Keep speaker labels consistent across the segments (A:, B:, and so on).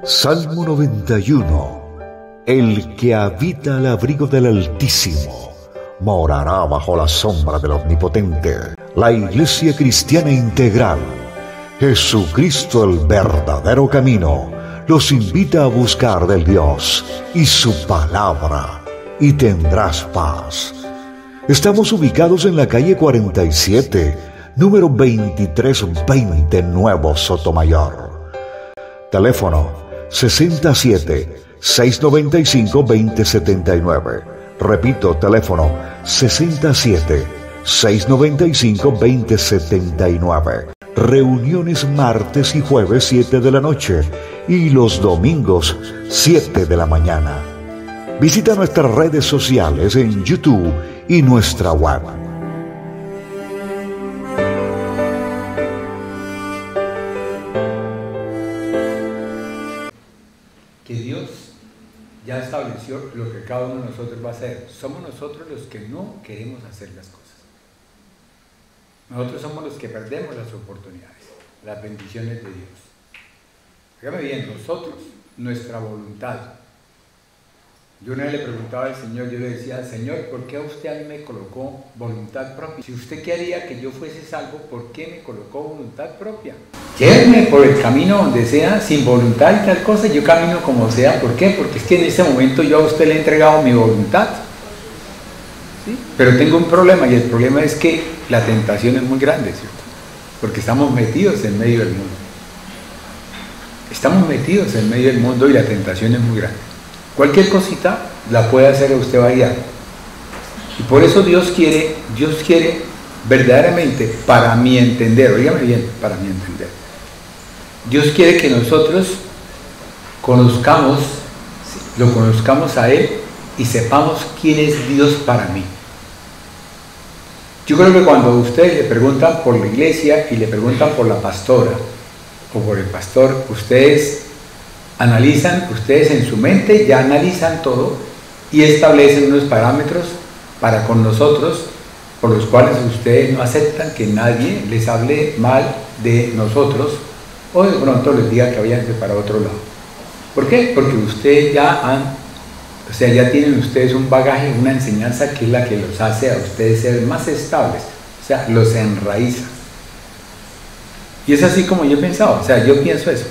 A: Salmo 91. El que habita al abrigo del Altísimo morará bajo la sombra del Omnipotente. La Iglesia Cristiana Integral, Jesucristo el verdadero camino, los invita a buscar del Dios y su palabra, y tendrás paz. Estamos ubicados en la calle 47, número 2320, Nuevo Sotomayor. Teléfono 67-695-2079. Repito, teléfono 67-695-2079. Reuniones martes y jueves 7 de la noche y los domingos 7 de la mañana. Visita nuestras redes sociales en YouTube y nuestra web.
B: Que Dios ya estableció lo que cada uno de nosotros va a hacer. Somos nosotros los que no queremos hacer las cosas. Nosotros somos los que perdemos las oportunidades, las bendiciones de Dios. Fíjame bien, nosotros, nuestra voluntad. Yo una vez le preguntaba al Señor, yo le decía, Señor, ¿por qué a usted a mí me colocó voluntad propia? Si usted quería que yo fuese salvo, ¿por qué me colocó voluntad propia? Lléveme por el camino donde sea, sin voluntad y tal cosa, yo camino como sea. ¿Por qué? Porque es que en ese momento yo a usted le he entregado mi voluntad. ¿Sí? Pero tengo un problema, y el problema es que la tentación es muy grande, ¿cierto? Porque estamos metidos en medio del mundo. Estamos metidos en medio del mundo y la tentación es muy grande. Cualquier cosita la puede hacer a usted variar. Y por eso Dios quiere verdaderamente, para mi entender, oígame bien, para mi entender, Dios quiere que nosotros lo conozcamos a Él y sepamos quién es Dios para mí. Yo creo que cuando ustedes le preguntan por la iglesia y le preguntan por la pastora o por el pastor, ustedes en su mente ya analizan todo y establecen unos parámetros para con nosotros, por los cuales ustedes no aceptan que nadie les hable mal de nosotros o de pronto les diga que váyanse para otro lado. ¿Por qué? Porque ustedes ya tienen ustedes un bagaje, una enseñanza que es la que los hace a ustedes ser más estables, o sea, los enraiza. Y es así como yo he pensado, o sea, yo pienso eso.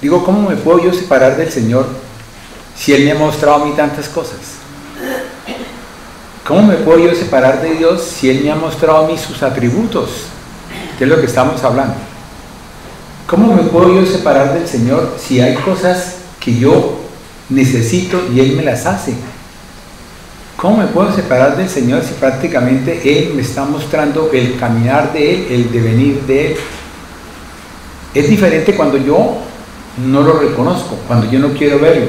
B: Digo, ¿cómo me puedo yo separar del Señor si Él me ha mostrado a mí tantas cosas? ¿Cómo me puedo yo separar de Dios si Él me ha mostrado a mí sus atributos? Que es lo que estamos hablando. ¿Cómo me puedo yo separar del Señor si hay cosas que yo necesito y Él me las hace? ¿Cómo me puedo separar del Señor si prácticamente Él me está mostrando el caminar de Él, el devenir de Él? Es diferente cuando yo no lo reconozco, cuando yo no quiero verlo,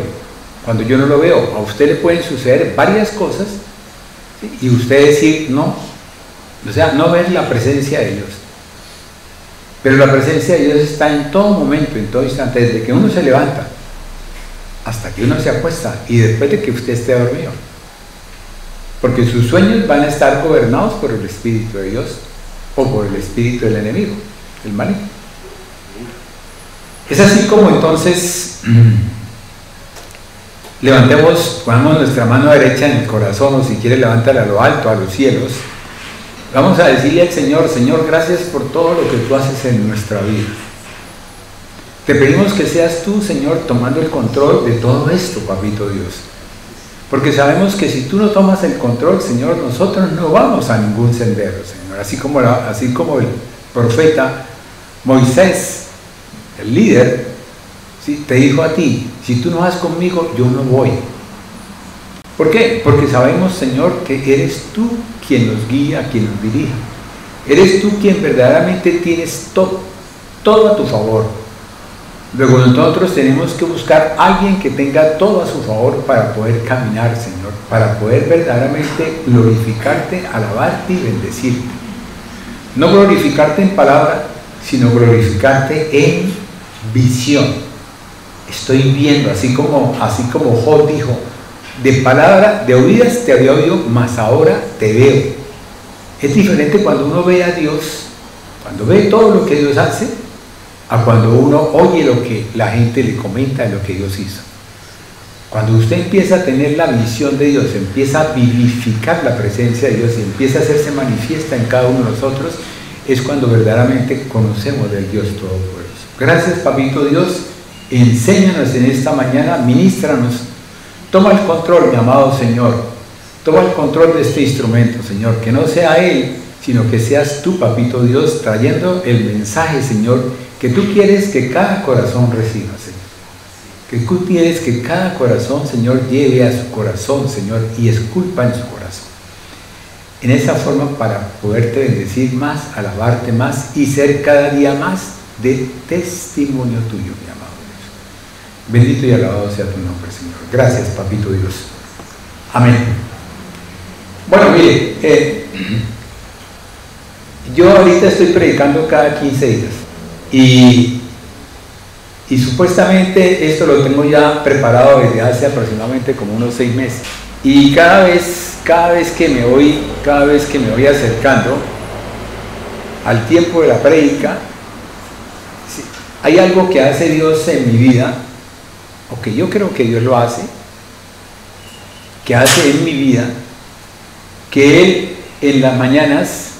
B: cuando yo no lo veo. A usted le pueden suceder varias cosas, ¿sí? Y usted decir no, o sea, no ver la presencia de Dios. Pero la presencia de Dios está en todo momento, en todo instante, desde que uno se levanta hasta que uno se acuesta y después de que usted esté dormido. Porque sus sueños van a estar gobernados por el Espíritu de Dios o por el espíritu del enemigo, el maligno. Es así como entonces ponemos nuestra mano derecha en el corazón, o si quiere levántala a lo alto, a los cielos. Vamos a decirle al Señor, Señor, gracias por todo lo que tú haces en nuestra vida. Te pedimos que seas tú, Señor, tomando el control de todo esto, Papito Dios. Porque sabemos que si tú no tomas el control, Señor, nosotros no vamos a ningún sendero, Señor. Así como el profeta Moisés, el líder, ¿sí?, te dijo a ti, si tú no vas conmigo, yo no voy. ¿Por qué? Porque sabemos, Señor, que eres tú quien nos guía, quien nos dirige. Eres tú quien verdaderamente tienes todo a tu favor. Luego nosotros tenemos que buscar a alguien que tenga todo a su favor para poder caminar, Señor, para poder verdaderamente glorificarte, alabarte y bendecirte. No glorificarte en palabra, sino glorificarte en visión. Estoy viendo, así como Job dijo, de palabra, de oídas te había oído, mas ahora te veo. Es diferente cuando uno ve a Dios, cuando ve todo lo que Dios hace, a cuando uno oye lo que la gente le comenta de lo que Dios hizo. Cuando usted empieza a tener la visión de Dios, empieza a vivificar la presencia de Dios y empieza a hacerse manifiesta en cada uno de nosotros, es cuando verdaderamente conocemos del Dios Todopoderoso. Gracias, Papito Dios, enséñanos en esta mañana, ministranos, toma el control, mi amado Señor, toma el control de este instrumento, Señor, que no sea Él, sino que seas tú, Papito Dios, trayendo el mensaje, Señor, que tú quieres que cada corazón reciba, Señor. Que tú quieres que cada corazón, Señor, lleve a su corazón, Señor, y esculpa en su corazón. En esa forma, para poderte bendecir más, alabarte más y ser cada día más de testimonio tuyo, mi amado Dios. Bendito y alabado sea tu nombre, Señor. Gracias, Papito Dios. Amén. Bueno, mire, yo ahorita estoy predicando cada 15 días y supuestamente esto lo tengo ya preparado desde hace aproximadamente como unos 6 meses. Y cada vez que me voy acercando al tiempo de la prédica, hay algo que hace Dios en mi vida, o que yo creo que Dios lo hace, que hace en mi vida, que Él en las mañanas,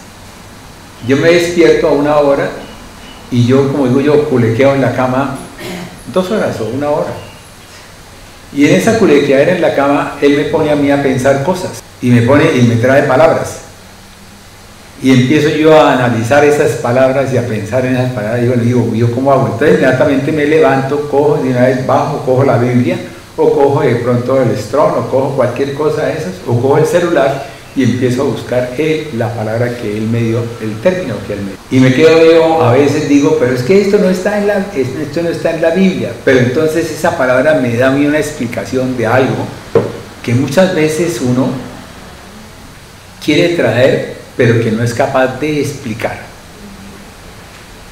B: yo me despierto a una hora y yo, como digo yo, culequeo en la cama 2 horas o 1 hora. Y en esa culequeadera en la cama, Él me pone a mí a pensar cosas y me trae palabras. Y empiezo yo a analizar esas palabras y a pensar en esas palabras. Y bueno, digo, ¿yo cómo hago? Entonces inmediatamente me levanto, cojo de una vez, bajo, cojo la Biblia, o cojo de pronto el Strong, o cojo cualquier cosa de esas, o cojo el celular y empiezo a buscar la palabra que Él me dio, el término que Él me dio. Y me quedo yo, a veces digo, pero es que esto no está en la Biblia. Pero entonces esa palabra me da a mí una explicación de algo que muchas veces uno quiere traer, pero que no es capaz de explicar.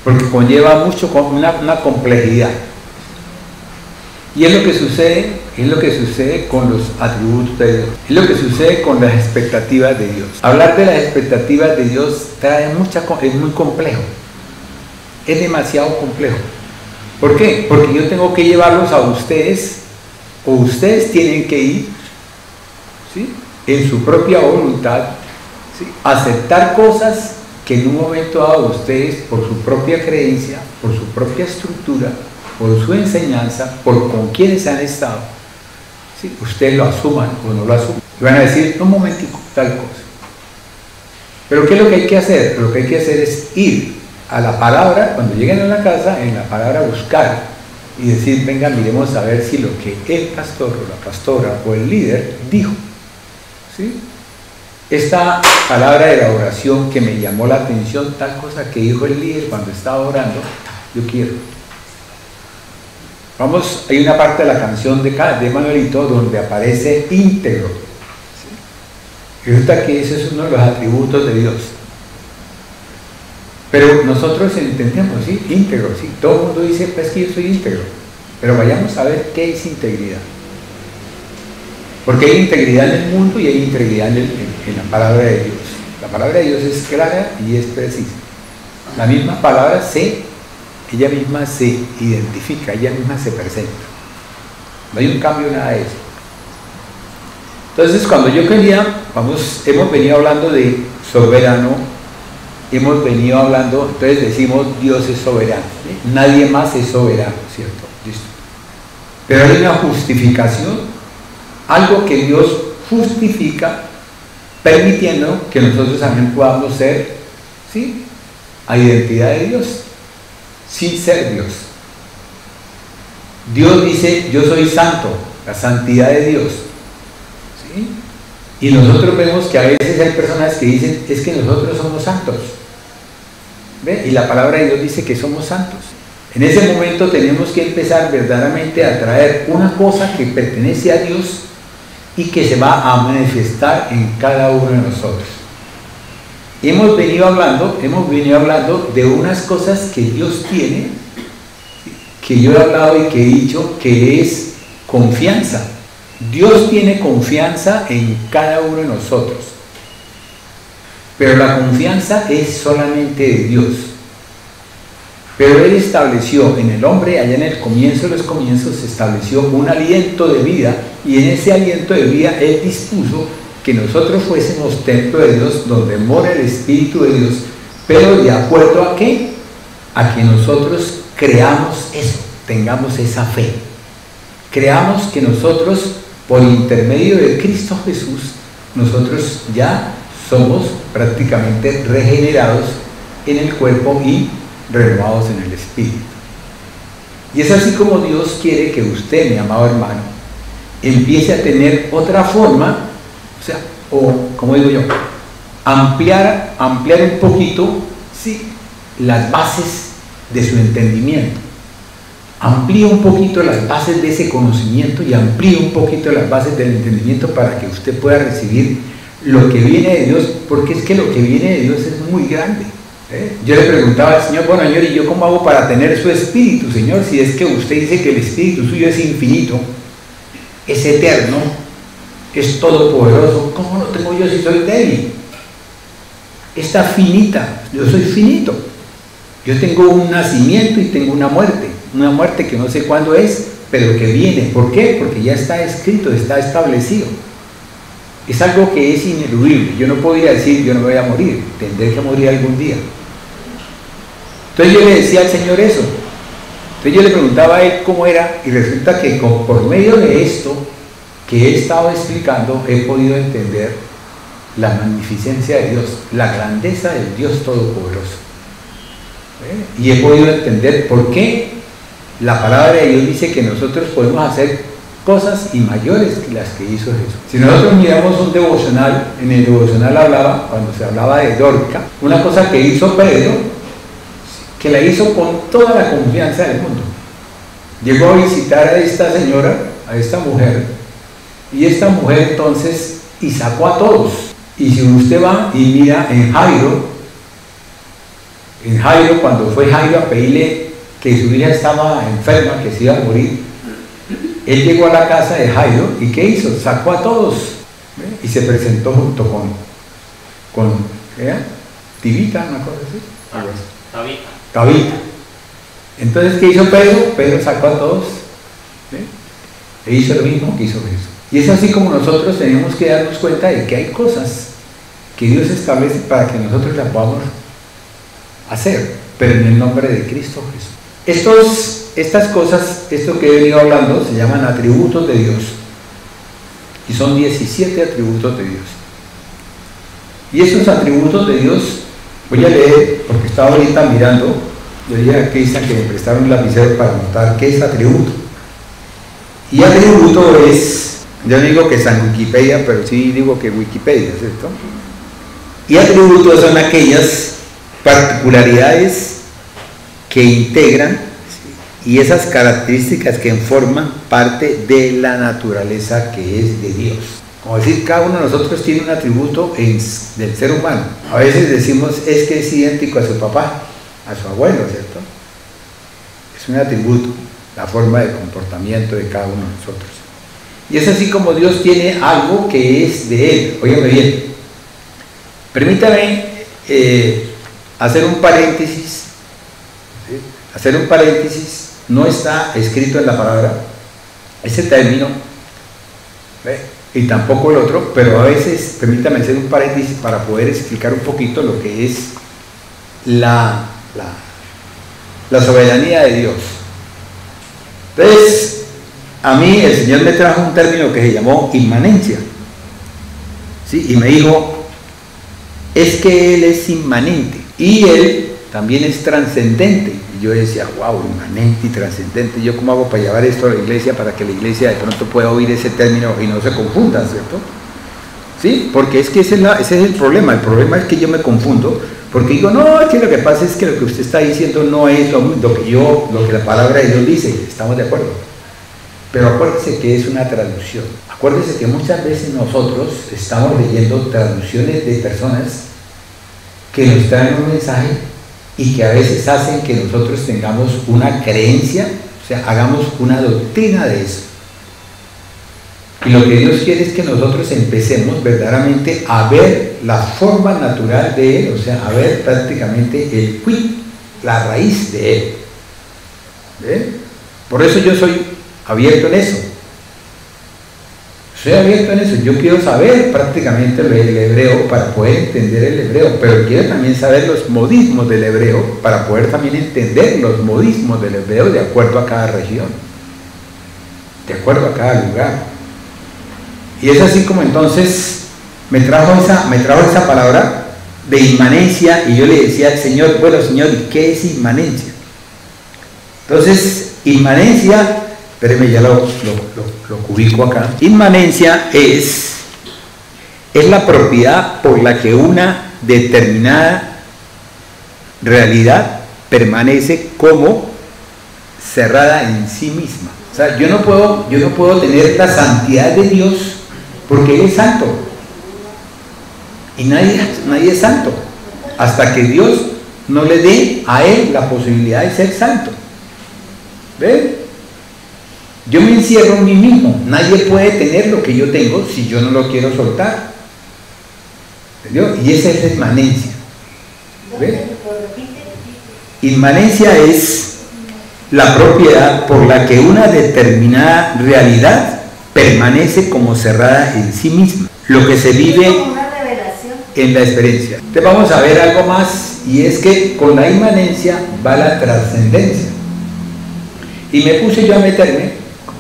B: Porque conlleva mucho, una complejidad. Y es lo que sucede con los atributos de Dios, es lo que sucede con las expectativas de Dios. Hablar de las expectativas de Dios es muy complejo, es demasiado complejo. ¿Por qué? Porque yo tengo que llevarlos a ustedes, o ustedes tienen que ir, ¿sí?, en su propia voluntad, ¿sí?, aceptar cosas que en un momento dado ustedes, por su propia creencia, por su propia estructura, por su enseñanza, por con quienes han estado, ¿sí?, ustedes lo asuman o no lo asuman. Y van a decir, un momentico, tal cosa. Pero ¿qué es lo que hay que hacer? Lo que hay que hacer es ir a la palabra, cuando lleguen a la casa, en la palabra buscar y decir, venga, miremos a ver si lo que el pastor o la pastora o el líder dijo, ¿sí? Esta palabra de la oración que me llamó la atención, tal cosa que dijo el líder cuando estaba orando, yo quiero. Vamos, hay una parte de la canción de Manuelito donde aparece íntegro, ¿sí? Y resulta que ese es uno de los atributos de Dios. Pero nosotros entendemos, ¿sí?, íntegro, ¿sí? Todo el mundo dice, pues que yo soy íntegro. Pero vayamos a ver qué es integridad. Porque hay integridad en el mundo y hay integridad en la palabra de Dios. La palabra de Dios es clara y es precisa. La misma palabra ella misma se identifica, ella misma se presenta. No hay un cambio, nada de eso. Entonces, cuando yo hemos venido hablando de soberano, hemos venido hablando, entonces decimos Dios es soberano, ¿sí? Nadie más es soberano, ¿cierto? Listo. Pero hay una justificación, algo que Dios justifica, permitiendo que nosotros también podamos ser, ¿sí?, a identidad de Dios, sin ser Dios. Dios dice, yo soy santo, la santidad de Dios, ¿sí? Y nosotros vemos que a veces hay personas que dicen, es que nosotros somos santos, ¿ve? Y la palabra de Dios dice que somos santos. En ese momento tenemos que empezar verdaderamente a traer una cosa que pertenece a Dios y que se va a manifestar en cada uno de nosotros. hemos venido hablando de unas cosas que Dios tiene, que yo he hablado y que he dicho, que es confianza. Dios tiene confianza en cada uno de nosotros, pero la confianza es solamente de Dios. Pero Él estableció en el hombre, allá en el comienzo de los comienzos, se estableció un aliento de vida, y en ese aliento de vida Él dispuso que nosotros fuésemos templo de Dios, donde mora el Espíritu de Dios, pero ¿de acuerdo a qué? A que nosotros creamos eso, tengamos esa fe. Creamos que nosotros, por intermedio de Cristo Jesús, nosotros ya somos prácticamente regenerados en el cuerpo y renovados en el Espíritu. Y es así como Dios quiere que usted, mi amado hermano, empiece a tener otra forma, o como digo yo, ampliar un poquito, sí, las bases de su entendimiento. Amplíe un poquito las bases de ese conocimiento y amplíe un poquito las bases del entendimiento para que usted pueda recibir lo que viene de Dios, porque es que lo que viene de Dios es muy grande. Yo le preguntaba al Señor, bueno, Señor, ¿y yo cómo hago para tener su Espíritu, Señor? Si es que usted dice que el Espíritu suyo es infinito, es eterno, es todopoderoso, ¿cómo lo tengo yo si soy débil? Está finita, yo soy finito. Yo tengo un nacimiento y tengo una muerte que no sé cuándo es, pero que viene. ¿Por qué? Porque ya está escrito, está establecido. Es algo que es ineludible. Yo no puedo ir a decir, yo no voy a morir, tendré que morir algún día. Entonces yo le decía al Señor eso. Entonces yo le preguntaba a Él cómo era, y resulta que por medio de esto que he estado explicando, he podido entender la magnificencia de Dios, la grandeza del Dios Todopoderoso. Y he podido entender por qué la palabra de Dios dice que nosotros podemos hacer cosas y mayores que las que hizo Jesús. Si nosotros miramos un devocional, en el devocional hablaba, cuando se hablaba de Dorca, una cosa que hizo Pedro, que la hizo con toda la confianza del mundo. Llegó a visitar a esta señora, a esta mujer, y esta mujer entonces, y sacó a todos. Y si usted va y mira en Jairo, cuando fue Jairo a pedirle que su hija estaba enferma, que se iba a morir, él llegó a la casa de Jairo, ¿y qué hizo? Sacó a todos, y se presentó junto con Tabita, una cosa así. Tabita. Entonces, ¿qué hizo Pedro? Pedro sacó a todos, e hizo lo mismo que hizo Jesús. Y es así como nosotros tenemos que darnos cuenta de que hay cosas que Dios establece para que nosotros las podamos hacer, pero en el nombre de Cristo Jesús. Estas cosas, esto que he venido hablando, se llaman atributos de Dios, y son 17 atributos de Dios. Y estos atributos de Dios, voy a leer, porque estaba ahorita mirando, yo dije a Cristian que me prestaron un lapicero para anotar qué es atributo. Y atributo es, yo no digo que es en Wikipedia, pero sí digo que Wikipedia, ¿cierto? Y atributos son aquellas particularidades que integran y esas características que forman parte de la naturaleza que es de Dios. Como decir, cada uno de nosotros tiene un atributo del ser humano. A veces decimos, es que es idéntico a su papá, a su abuelo, ¿cierto? Es un atributo, la forma de comportamiento de cada uno de nosotros. Y es así como Dios tiene algo que es de Él. Óigame bien. Permítame hacer un paréntesis. ¿Sí? Hacer un paréntesis. No está escrito en la palabra ese término, y tampoco el otro, pero a veces, permítame hacer un paréntesis para poder explicar un poquito lo que es la soberanía de Dios. Entonces, a mí el Señor me trajo un término que se llamó inmanencia, ¿sí? Y me dijo, es que Él es inmanente y Él también es trascendente. Y yo decía, wow, inmanente y trascendente. ¿Yo cómo hago para llevar esto a la iglesia para que la iglesia de pronto pueda oír ese término y no se confunda, ¿cierto? ¿Sí? Porque es que ese es el problema. El problema es que yo me confundo, porque digo, no, es que lo que pasa es que lo que usted está diciendo no es lo que la palabra de Dios dice. Estamos de acuerdo. Pero acuérdese que es una traducción. Acuérdese que muchas veces nosotros estamos leyendo traducciones de personas que nos traen un mensaje y que a veces hacen que nosotros tengamos una creencia, o sea, hagamos una doctrina de eso. Y lo que Dios quiere es que nosotros empecemos verdaderamente a ver la forma natural de Él, o sea, a ver prácticamente el quid, la raíz de Él. ¿Ven? Por eso yo soy abierto en eso. Soy abierto en eso. Yo quiero saber prácticamente el hebreo para poder entender el hebreo, pero quiero también saber los modismos del hebreo para poder también entender los modismos del hebreo de acuerdo a cada región, de acuerdo a cada lugar. Y es así como entonces me trajo esa palabra de inmanencia, y yo le decía al Señor, bueno Señor, ¿y qué es inmanencia? Entonces, inmanencia, espérenme, ya lo ubico acá. Inmanencia es la propiedad por la que una determinada realidad permanece como cerrada en sí misma. O sea, yo no puedo tener la santidad de Dios porque Él es santo. Y nadie es santo hasta que Dios no le dé a Él la posibilidad de ser santo. ¿Ven? Yo me encierro en mí mismo. Nadie puede tener lo que yo tengo si yo no lo quiero soltar. ¿Entendió? Y esa es la inmanencia. ¿Ven? Inmanencia es la propiedad por la que una determinada realidad permanece como cerrada en sí misma. Lo que se vive en la experiencia. Entonces vamos a ver algo más, y es que con la inmanencia va la trascendencia. Y me puse yo a meterme,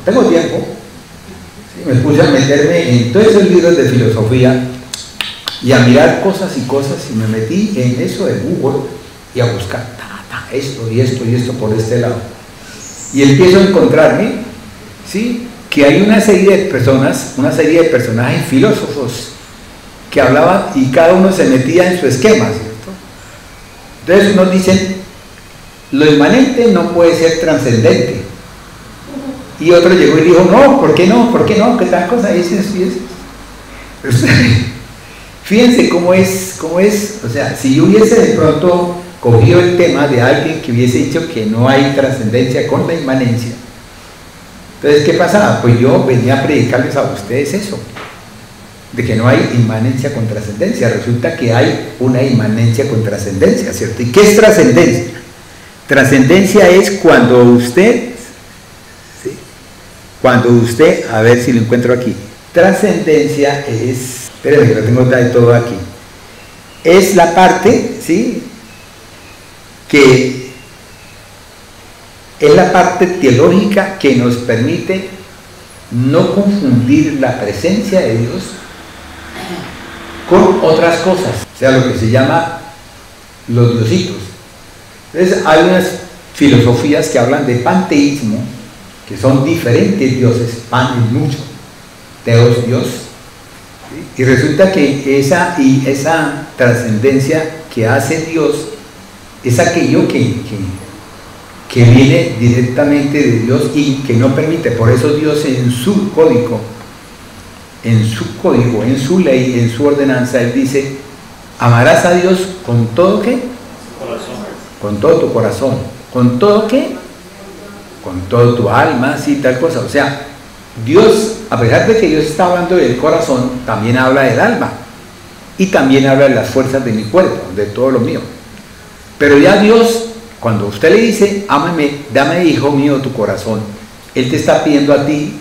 B: tengo tiempo, ¿sí? Me puse a meterme en todos esos libros de filosofía y a mirar cosas y cosas, y me metí en eso de Google y a buscar esto y esto y esto por este lado. Y empiezo a encontrarme, ¿sí?, que hay una serie de personas, una serie de personajes filósofos que hablaban y cada uno se metía en su esquema, ¿cierto? Entonces nos dicen, lo inmanente no puede ser trascendente. Y otro llegó y dijo, no, ¿por qué no? ¿Por qué no? ¿Qué tal cosa es eso y eso? Fíjense cómo es, o sea, si yo hubiese de pronto cogido el tema de alguien que hubiese dicho que no hay trascendencia con la inmanencia, entonces, ¿qué pasaba? Pues yo venía a predicarles a ustedes eso, de que no hay inmanencia con trascendencia. Resulta que hay una inmanencia con trascendencia, ¿cierto? ¿Y qué es trascendencia? Trascendencia es cuando usted, ¿sí?, a ver si lo encuentro aquí. Trascendencia es, espérenme que lo tengo todo aquí, es la parte, ¿sí?, que es la parte teológica que nos permite no confundir la presencia de Dios con otras cosas, o sea, lo que se llama los diositos. Entonces hay unas filosofías que hablan de panteísmo, que son diferentes dioses, pan es mucho, teos Dios, ¿sí? Y resulta que esa trascendencia que hace Dios es aquello que viene directamente de Dios y que no permite. Por eso Dios en su código, en su ley, en su ordenanza, Él dice, amarás a Dios con todo ¿qué? Corazón. Con todo tu corazón. ¿Con todo qué? Con todo tu alma, sí, tal cosa. O sea, Dios, a pesar de que Dios está hablando del corazón, también habla del alma y también habla de las fuerzas de mi cuerpo, de todo lo mío. Pero ya Dios, cuando usted le dice, ámame, dame, hijo mío, tu corazón, Él te está pidiendo a ti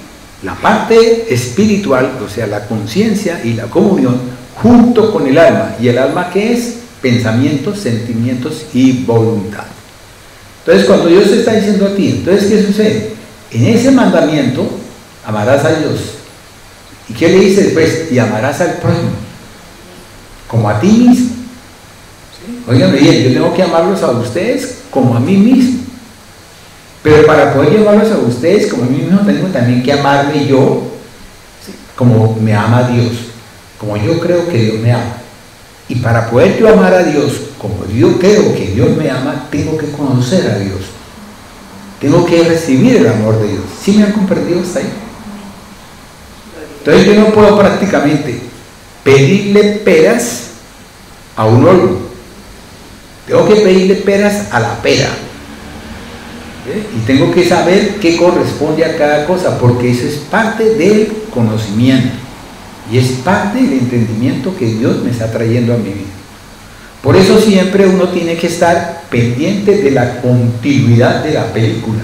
B: la parte espiritual, o sea, la conciencia y la comunión, junto con el alma. ¿Y el alma qué es? Pensamientos, sentimientos y voluntad. Entonces, cuando Dios te está diciendo a ti, entonces, ¿qué sucede? En ese mandamiento, amarás a Dios. ¿Y qué le dice después? Y amarás al prójimo, como a ti mismo. Óigame bien, yo tengo que amarlos a ustedes como a mí mismo, pero para poder amarlos a ustedes como a mí mismo, tengo también que amarme yo, ¿sí?, como me ama Dios, como yo creo que Dios me ama. Y para poder yo amar a Dios como yo creo que Dios me ama, tengo que conocer a Dios, tengo que recibir el amor de Dios. ¿Sí me han comprendido hasta ahí? Entonces yo no puedo prácticamente pedirle peras a un olmo. Tengo que pedirle peras a la pera. Y tengo que saber qué corresponde a cada cosa, porque eso es parte del conocimiento y es parte del entendimiento que Dios me está trayendo a mi vida. Por eso siempre uno tiene que estar pendiente de la continuidad de la película,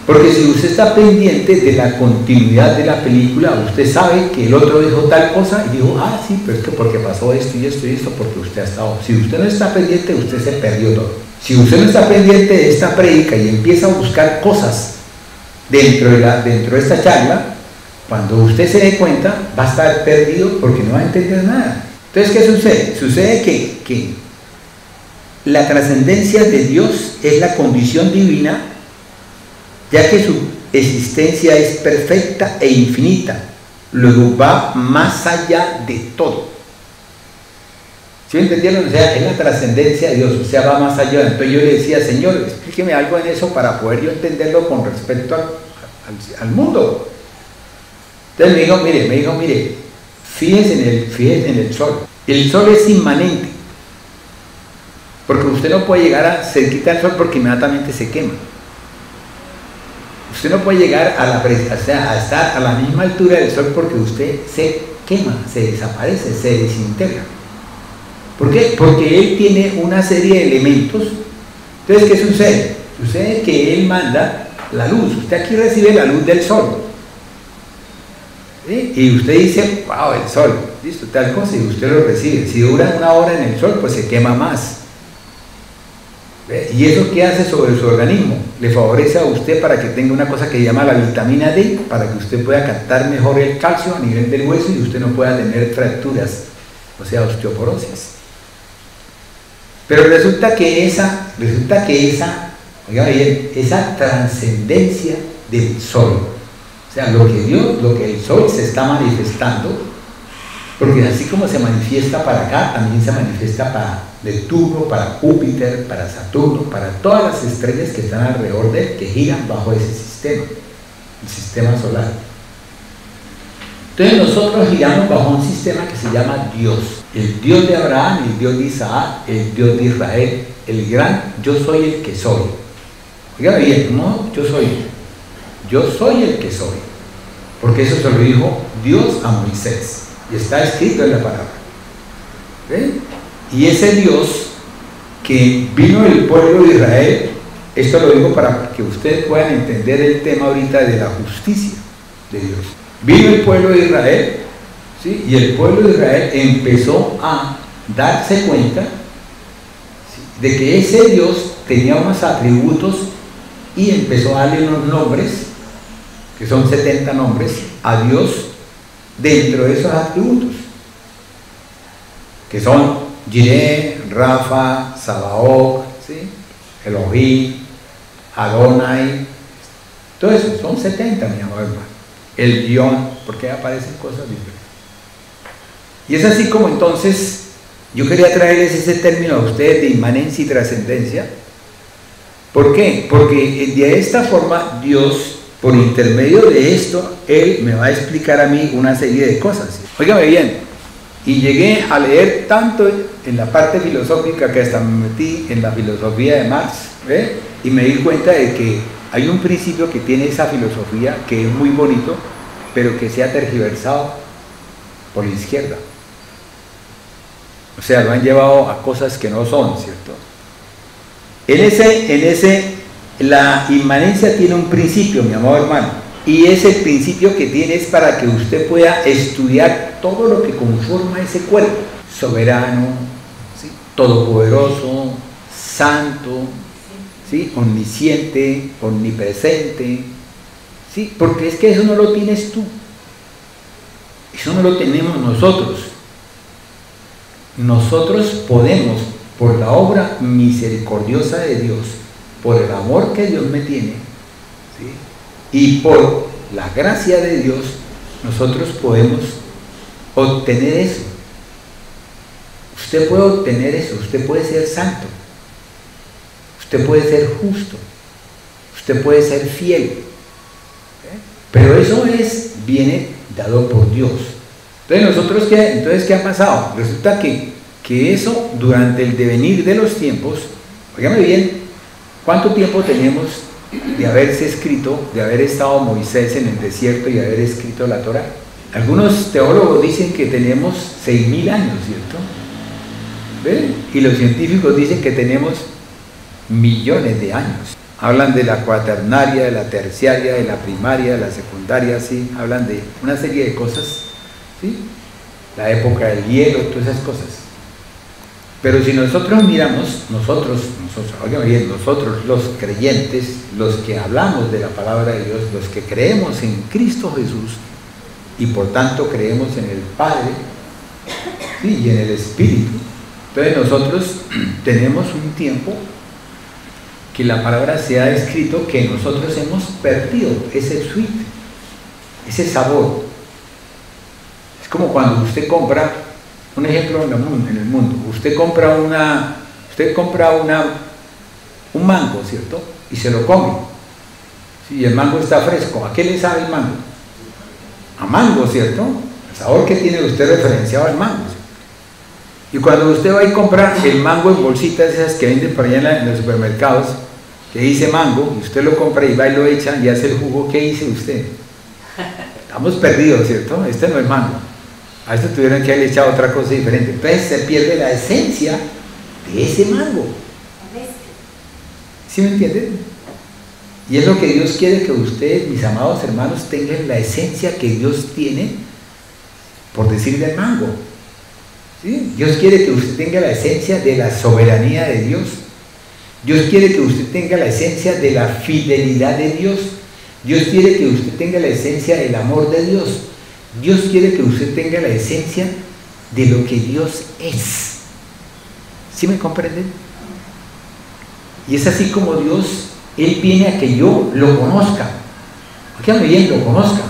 B: porque si usted está pendiente de la continuidad de la película, usted sabe que el otro dijo tal cosa y dijo, ah sí, pero es que porque pasó esto y esto y esto, porque usted ha estado. Si usted no está pendiente, usted se perdió todo. Si usted no está pendiente de esta prédica y empieza a buscar cosas dentro de esta charla, cuando usted se dé cuenta va a estar perdido porque no va a entender nada. Entonces, ¿qué sucede? Sucede que la trascendencia de Dios es la condición divina, ya que su existencia es perfecta e infinita, luego va más allá de todo. ¿Sí me entendieron? O sea, es la trascendencia de Dios, o sea, va más allá. Entonces yo le decía, Señor, explíqueme algo en eso para poder yo entenderlo con respecto al mundo. Entonces me dijo, mire, fíjese en el sol. El sol es inmanente, porque usted no puede llegar cerquita al sol porque inmediatamente se quema. Usted no puede llegar a estar a la misma altura del sol porque usted se quema, se desaparece, se desintegra. ¿Por qué? Porque él tiene una serie de elementos. Entonces, ¿qué sucede? Sucede que él manda la luz. Usted aquí recibe la luz del sol. ¿Sí? Y usted dice, wow, el sol, listo, tal cosa, y usted lo recibe. Si dura una hora en el sol, pues se quema más. ¿Ve? ¿Y eso qué hace sobre su organismo? Le favorece a usted para que tenga una cosa que se llama la vitamina D, para que usted pueda captar mejor el calcio a nivel del hueso y usted no pueda tener fracturas, o sea, osteoporosis. Pero resulta que esa, oiga bien, esa trascendencia del sol, o sea, lo que el sol se está manifestando, porque así como se manifiesta para acá, también se manifiesta para Neptuno, para Júpiter, para Saturno, para todas las estrellas que están alrededor de él, que giran bajo ese sistema, el sistema solar. Entonces nosotros giramos bajo un sistema que se llama Dios, el Dios de Abraham, el Dios de Isaac, el Dios de Israel, el gran yo soy el que soy. Oiga bien, no, yo soy el que soy, porque eso se lo dijo Dios a Moisés y está escrito en la palabra. ¿Ven? Y ese Dios que vino del pueblo de Israel, esto lo digo para que ustedes puedan entender el tema ahorita de la justicia de Dios. Vino el pueblo de Israel, ¿sí? Y el pueblo de Israel empezó a darse cuenta, ¿sí?, de que ese Dios tenía unos atributos y empezó a darle unos nombres, que son 70 nombres, a Dios dentro de esos atributos, que son Jireh, Rafa, Sabaoth, ¿sí?, Elohim, Adonai, todo eso, son 70, mi amor hermano. El guión, porque aparecen cosas diferentes. Y es así como entonces yo quería traerles ese término a ustedes de inmanencia y trascendencia. ¿Por qué? Porque de esta forma Dios, por intermedio de esto, Él me va a explicar a mí una serie de cosas. Óigame bien, y llegué a leer tanto en la parte filosófica que hasta me metí en la filosofía de Marx, ¿ve? Y me di cuenta de que hay un principio que tiene esa filosofía que es muy bonito, pero que se ha tergiversado por la izquierda. O sea, lo han llevado a cosas que no son, ¿cierto? La inmanencia tiene un principio, mi amado hermano, y ese principio que tiene es para que usted pueda estudiar todo lo que conforma ese cuerpo: soberano, ¿sí?, todopoderoso, santo, ¿sí?, omnisciente, omnipresente, ¿sí?, porque es que eso no lo tienes tú, eso no lo tenemos nosotros. Nosotros podemos, por la obra misericordiosa de Dios, por el amor que Dios me tiene, ¿sí?, y por la gracia de Dios, nosotros podemos obtener eso. Usted puede obtener eso, usted puede ser santo, usted puede ser justo, usted puede ser fiel, ¿eh? Pero eso viene dado por Dios. Entonces, ¿qué ha pasado? Resulta que que eso durante el devenir de los tiempos, óigame bien, ¿cuánto tiempo tenemos de haberse escrito, de haber estado Moisés en el desierto y haber escrito la Torá? Algunos teólogos dicen que tenemos 6.000 años, ¿cierto? ¿Ven? Y los científicos dicen que tenemos millones de años. Hablan de la cuaternaria, de la terciaria, de la primaria, de la secundaria, ¿sí? Hablan de una serie de cosas, ¿sí? La época del hielo, todas esas cosas. Pero si nosotros miramos, nosotros los creyentes, los que hablamos de la palabra de Dios, los que creemos en Cristo Jesús y por tanto creemos en el Padre, ¿sí? Y en el Espíritu, entonces nosotros tenemos un tiempo que la palabra se ha escrito que nosotros hemos perdido ese sweet, ese sabor. Es como cuando usted compra, un ejemplo en el mundo, usted compra un mango, ¿cierto? Y se lo come. Sí, y el mango está fresco. ¿A qué le sabe el mango? A mango, ¿cierto? El sabor que tiene usted referenciado al mango. Y cuando usted va a comprar el mango en bolsitas esas que venden por allá en los supermercados, que dice mango, y usted lo compra y va y lo echa y hace el jugo, ¿qué dice usted? Estamos perdidos, ¿cierto? Este no es mango. A esto tuvieron que haber echado otra cosa diferente. Entonces se pierde la esencia de ese mango. ¿Sí me entienden? Y es lo que Dios quiere que ustedes, mis amados hermanos, tengan la esencia que Dios tiene, por decir del mango. ¿Sí? Dios quiere que usted tenga la esencia de la soberanía de Dios. Dios quiere que usted tenga la esencia de la fidelidad de Dios. Dios quiere que usted tenga la esencia del amor de Dios. Dios quiere que usted tenga la esencia de lo que Dios es. ¿Sí me comprenden? Y es así como Dios, Él viene a que yo lo conozca. Óigame bien, lo conozca.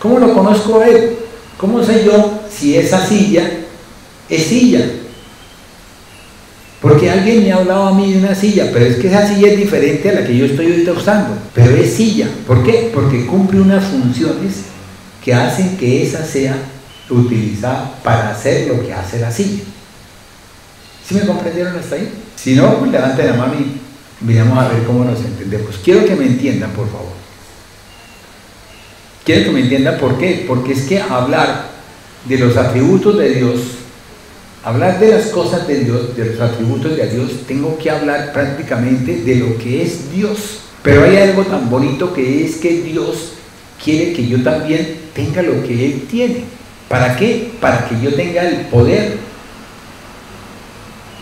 B: ¿Cómo lo conozco a Él? ¿Cómo sé yo si esa silla es silla? Porque alguien me ha hablado a mí de una silla, pero es que esa silla es diferente a la que yo estoy ahorita usando, pero es silla. ¿Por qué? Porque cumple unas funciones que hacen que esa sea utilizada para hacer lo que hace la silla. ¿Sí me comprendieron hasta ahí? Si no, pues levanten la mano y miramos a ver cómo nos entendemos. Quiero que me entiendan, por favor. Quiero que me entiendan por qué. Porque es que hablar de los atributos de Dios, hablar de las cosas de Dios, de los atributos de Dios, tengo que hablar prácticamente de lo que es Dios. Pero hay algo tan bonito que es que Dios quiere que yo también tenga lo que Él tiene. ¿Para qué? Para que yo tenga el poder,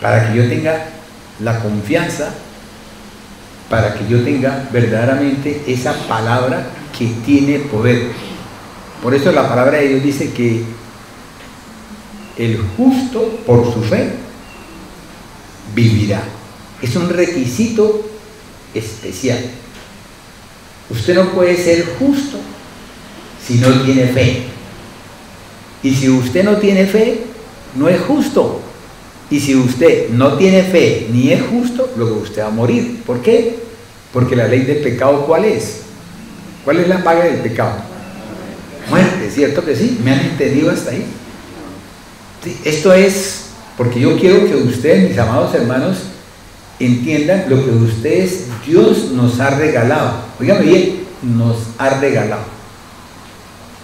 B: para que yo tenga la confianza, para que yo tenga verdaderamente esa palabra que tiene poder. Por eso la palabra de Dios dice que el justo por su fe vivirá. Es un requisito especial. Usted no puede ser justo si no tiene fe. Y si usted no tiene fe, no es justo. Y si usted no tiene fe ni es justo, luego usted va a morir. ¿Por qué? Porque la ley del pecado, ¿cuál es? ¿Cuál es la paga del pecado? Muerte, ¿cierto que sí? ¿Me han entendido hasta ahí? Sí, esto es porque yo quiero que ustedes, mis amados hermanos, entiendan lo que ustedes, Dios nos ha regalado. Óigame bien, nos ha regalado.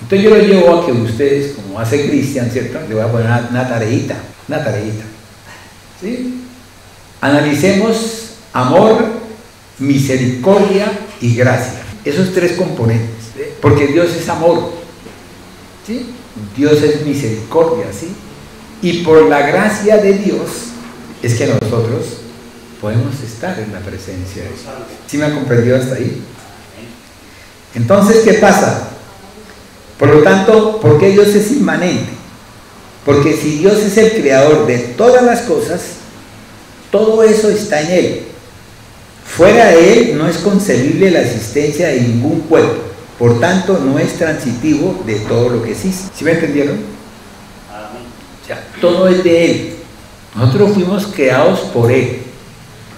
B: Entonces yo lo llevo a que ustedes, como hace Cristian, ¿cierto? Le voy a poner una tareita. ¿Sí? Analicemos amor, misericordia y gracia. Esos tres componentes. ¿Sí? Porque Dios es amor. ¿Sí? Dios es misericordia, ¿sí? Y por la gracia de Dios es que nosotros podemos estar en la presencia de Dios. ¿Sí me han comprendido hasta ahí? Entonces, ¿qué pasa? Por lo tanto, ¿por qué Dios es inmanente? Porque si Dios es el creador de todas las cosas, todo eso está en Él. Fuera de Él no es concebible la existencia de ningún cuerpo. Por tanto, no es transitivo de todo lo que existe. ¿Sí me entendieron? O sea, todo es de Él. Nosotros fuimos creados por Él.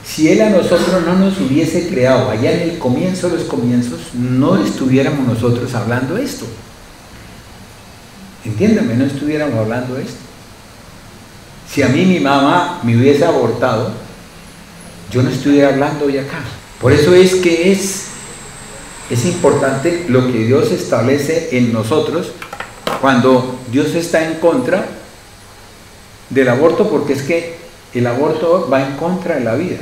B: Si Él a nosotros no nos hubiese creado allá en el comienzo de los comienzos, no estuviéramos nosotros hablando esto. Entiéndame, no estuviéramos hablando esto. Si a mí mi mamá me hubiese abortado, yo no estuviera hablando hoy acá. Por eso es que es importante lo que Dios establece en nosotros cuando Dios está en contra del aborto, porque es que el aborto va en contra de la vida.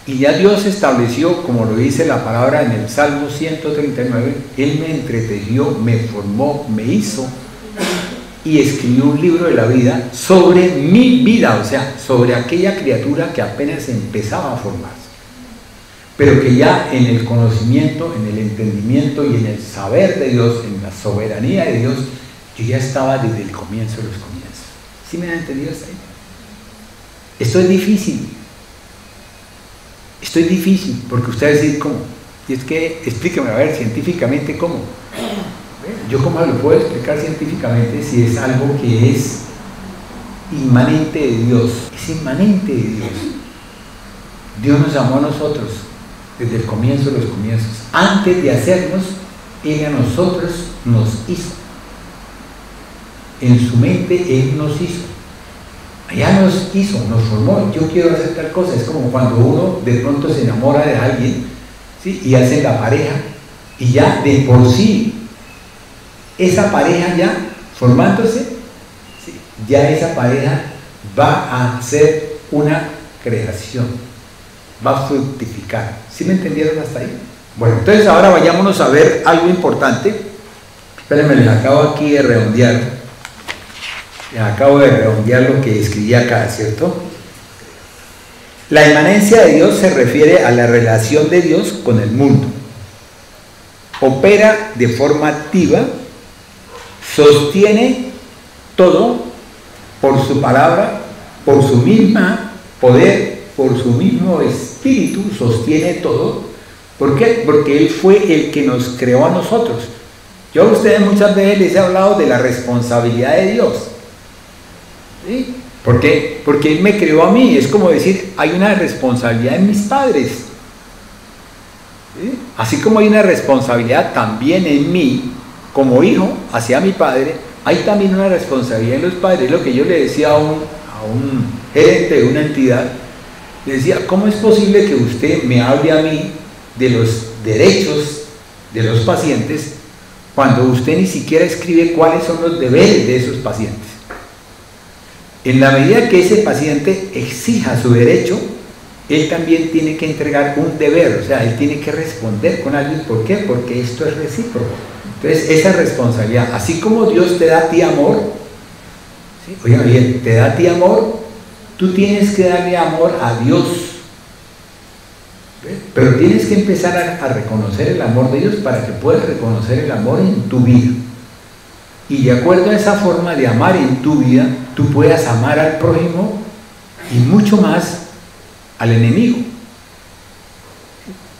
B: Y ya Dios estableció, como lo dice la palabra en el Salmo 139, Él me entretejió, me formó, me hizo y escribió un libro de la vida sobre mi vida, o sea, sobre aquella criatura que apenas empezaba a formarse, pero que ya en el conocimiento, en el entendimiento y en el saber de Dios, en la soberanía de Dios, yo ya estaba desde el comienzo de los comienzos. ¿Sí me han entendido hasta ahí? Esto es difícil. Esto es difícil, porque usted va a decir ¿cómo? Y es que, explíqueme, a ver, científicamente, ¿cómo? Yo cómo lo puedo explicar científicamente si es algo que es inmanente de Dios. Es inmanente de Dios. Dios nos amó a nosotros desde el comienzo de los comienzos. Antes de hacernos, Él a nosotros nos hizo. En su mente Él nos hizo. Ya nos hizo, nos formó. Yo quiero hacer tal cosa. Es como cuando uno de pronto se enamora de alguien, ¿sí? Y hacen la pareja, y ya de por sí esa pareja ya formándose, ¿sí? Ya esa pareja va a ser una creación, va a fructificar. ¿Sí me entendieron hasta ahí? Bueno, entonces ahora vayámonos a ver algo importante. Espérenme, les acabo aquí de redondear. Acabo de redondear lo que escribí acá, ¿cierto? La inmanencia de Dios se refiere a la relación de Dios con el mundo. Opera de forma activa, sostiene todo por su palabra, por su misma poder, por su mismo espíritu, sostiene todo. ¿Por qué? Porque Él fue el que nos creó a nosotros. Yo a ustedes muchas veces les he hablado de la responsabilidad de Dios. ¿Sí? ¿Por qué? Porque Él me creó a mí. Es como decir, hay una responsabilidad en mis padres. ¿Sí? Así como hay una responsabilidad también en mí, como hijo, hacia mi padre, hay también una responsabilidad en los padres. Lo que yo le decía a un gerente de una entidad, le decía, ¿cómo es posible que usted me hable a mí de los derechos de los pacientes cuando usted ni siquiera escribe cuáles son los deberes de esos pacientes? En la medida que ese paciente exija su derecho, él también tiene que entregar un deber, o sea, él tiene que responder con algo. ¿Por qué? Porque esto es recíproco. Entonces, esa responsabilidad, así como Dios te da a ti amor, ¿sí? Oiga bien, te da a ti amor, tú tienes que darle amor a Dios. ¿Ves? Pero tienes que empezar a reconocer el amor de Dios para que puedas reconocer el amor en tu vida. Y de acuerdo a esa forma de amar en tu vida, tú puedas amar al prójimo y mucho más al enemigo.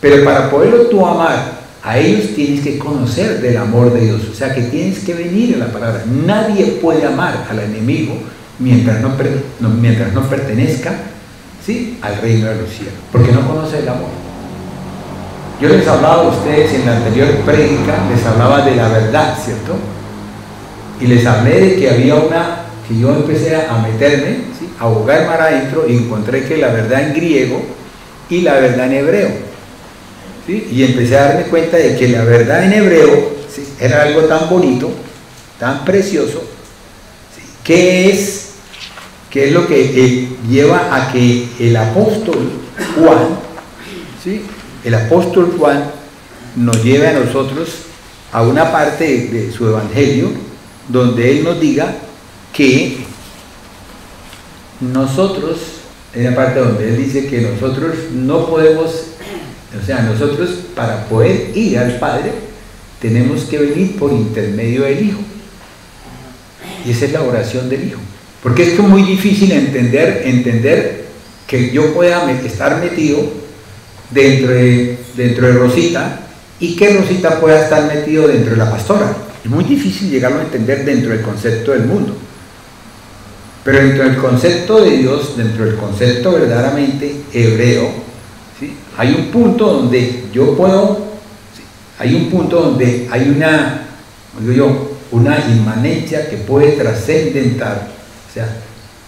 B: Pero para poderlo tú amar a ellos, tienes que conocer del amor de Dios. O sea que tienes que venir a la palabra. Nadie puede amar al enemigo mientras no pertenezca, ¿sí?, al reino de los cielos, porque no conoce el amor. Yo les hablaba a ustedes en la anterior prédica, les hablaba de la verdad, ¿cierto? Y les hablé de que había que yo empecé a meterme, ¿sí?, a ahogar mar adentro, y encontré que la verdad en griego y la verdad en hebreo, ¿sí? Y empecé a darme cuenta de que la verdad en hebreo, ¿sí?, era algo tan bonito, tan precioso, ¿sí?, que es lo que lleva a que el apóstol Juan, ¿sí?, el apóstol Juan nos lleve a nosotros a una parte de su evangelio donde él nos diga que nosotros, en la parte donde él dice que nosotros no podemos, o sea, nosotros para poder ir al Padre tenemos que venir por intermedio del Hijo. Y esa es la oración del Hijo. Porque es que es muy difícil entender que yo pueda estar metido dentro de Rosita y que Rosita pueda estar metido dentro de la pastora. Es muy difícil llegarlo a entender dentro del concepto del mundo. Pero dentro del concepto de Dios, dentro del concepto verdaderamente hebreo, ¿sí?, hay un punto donde yo puedo, ¿sí?, hay un punto donde hay una inmanencia que puede trascendentar, o sea,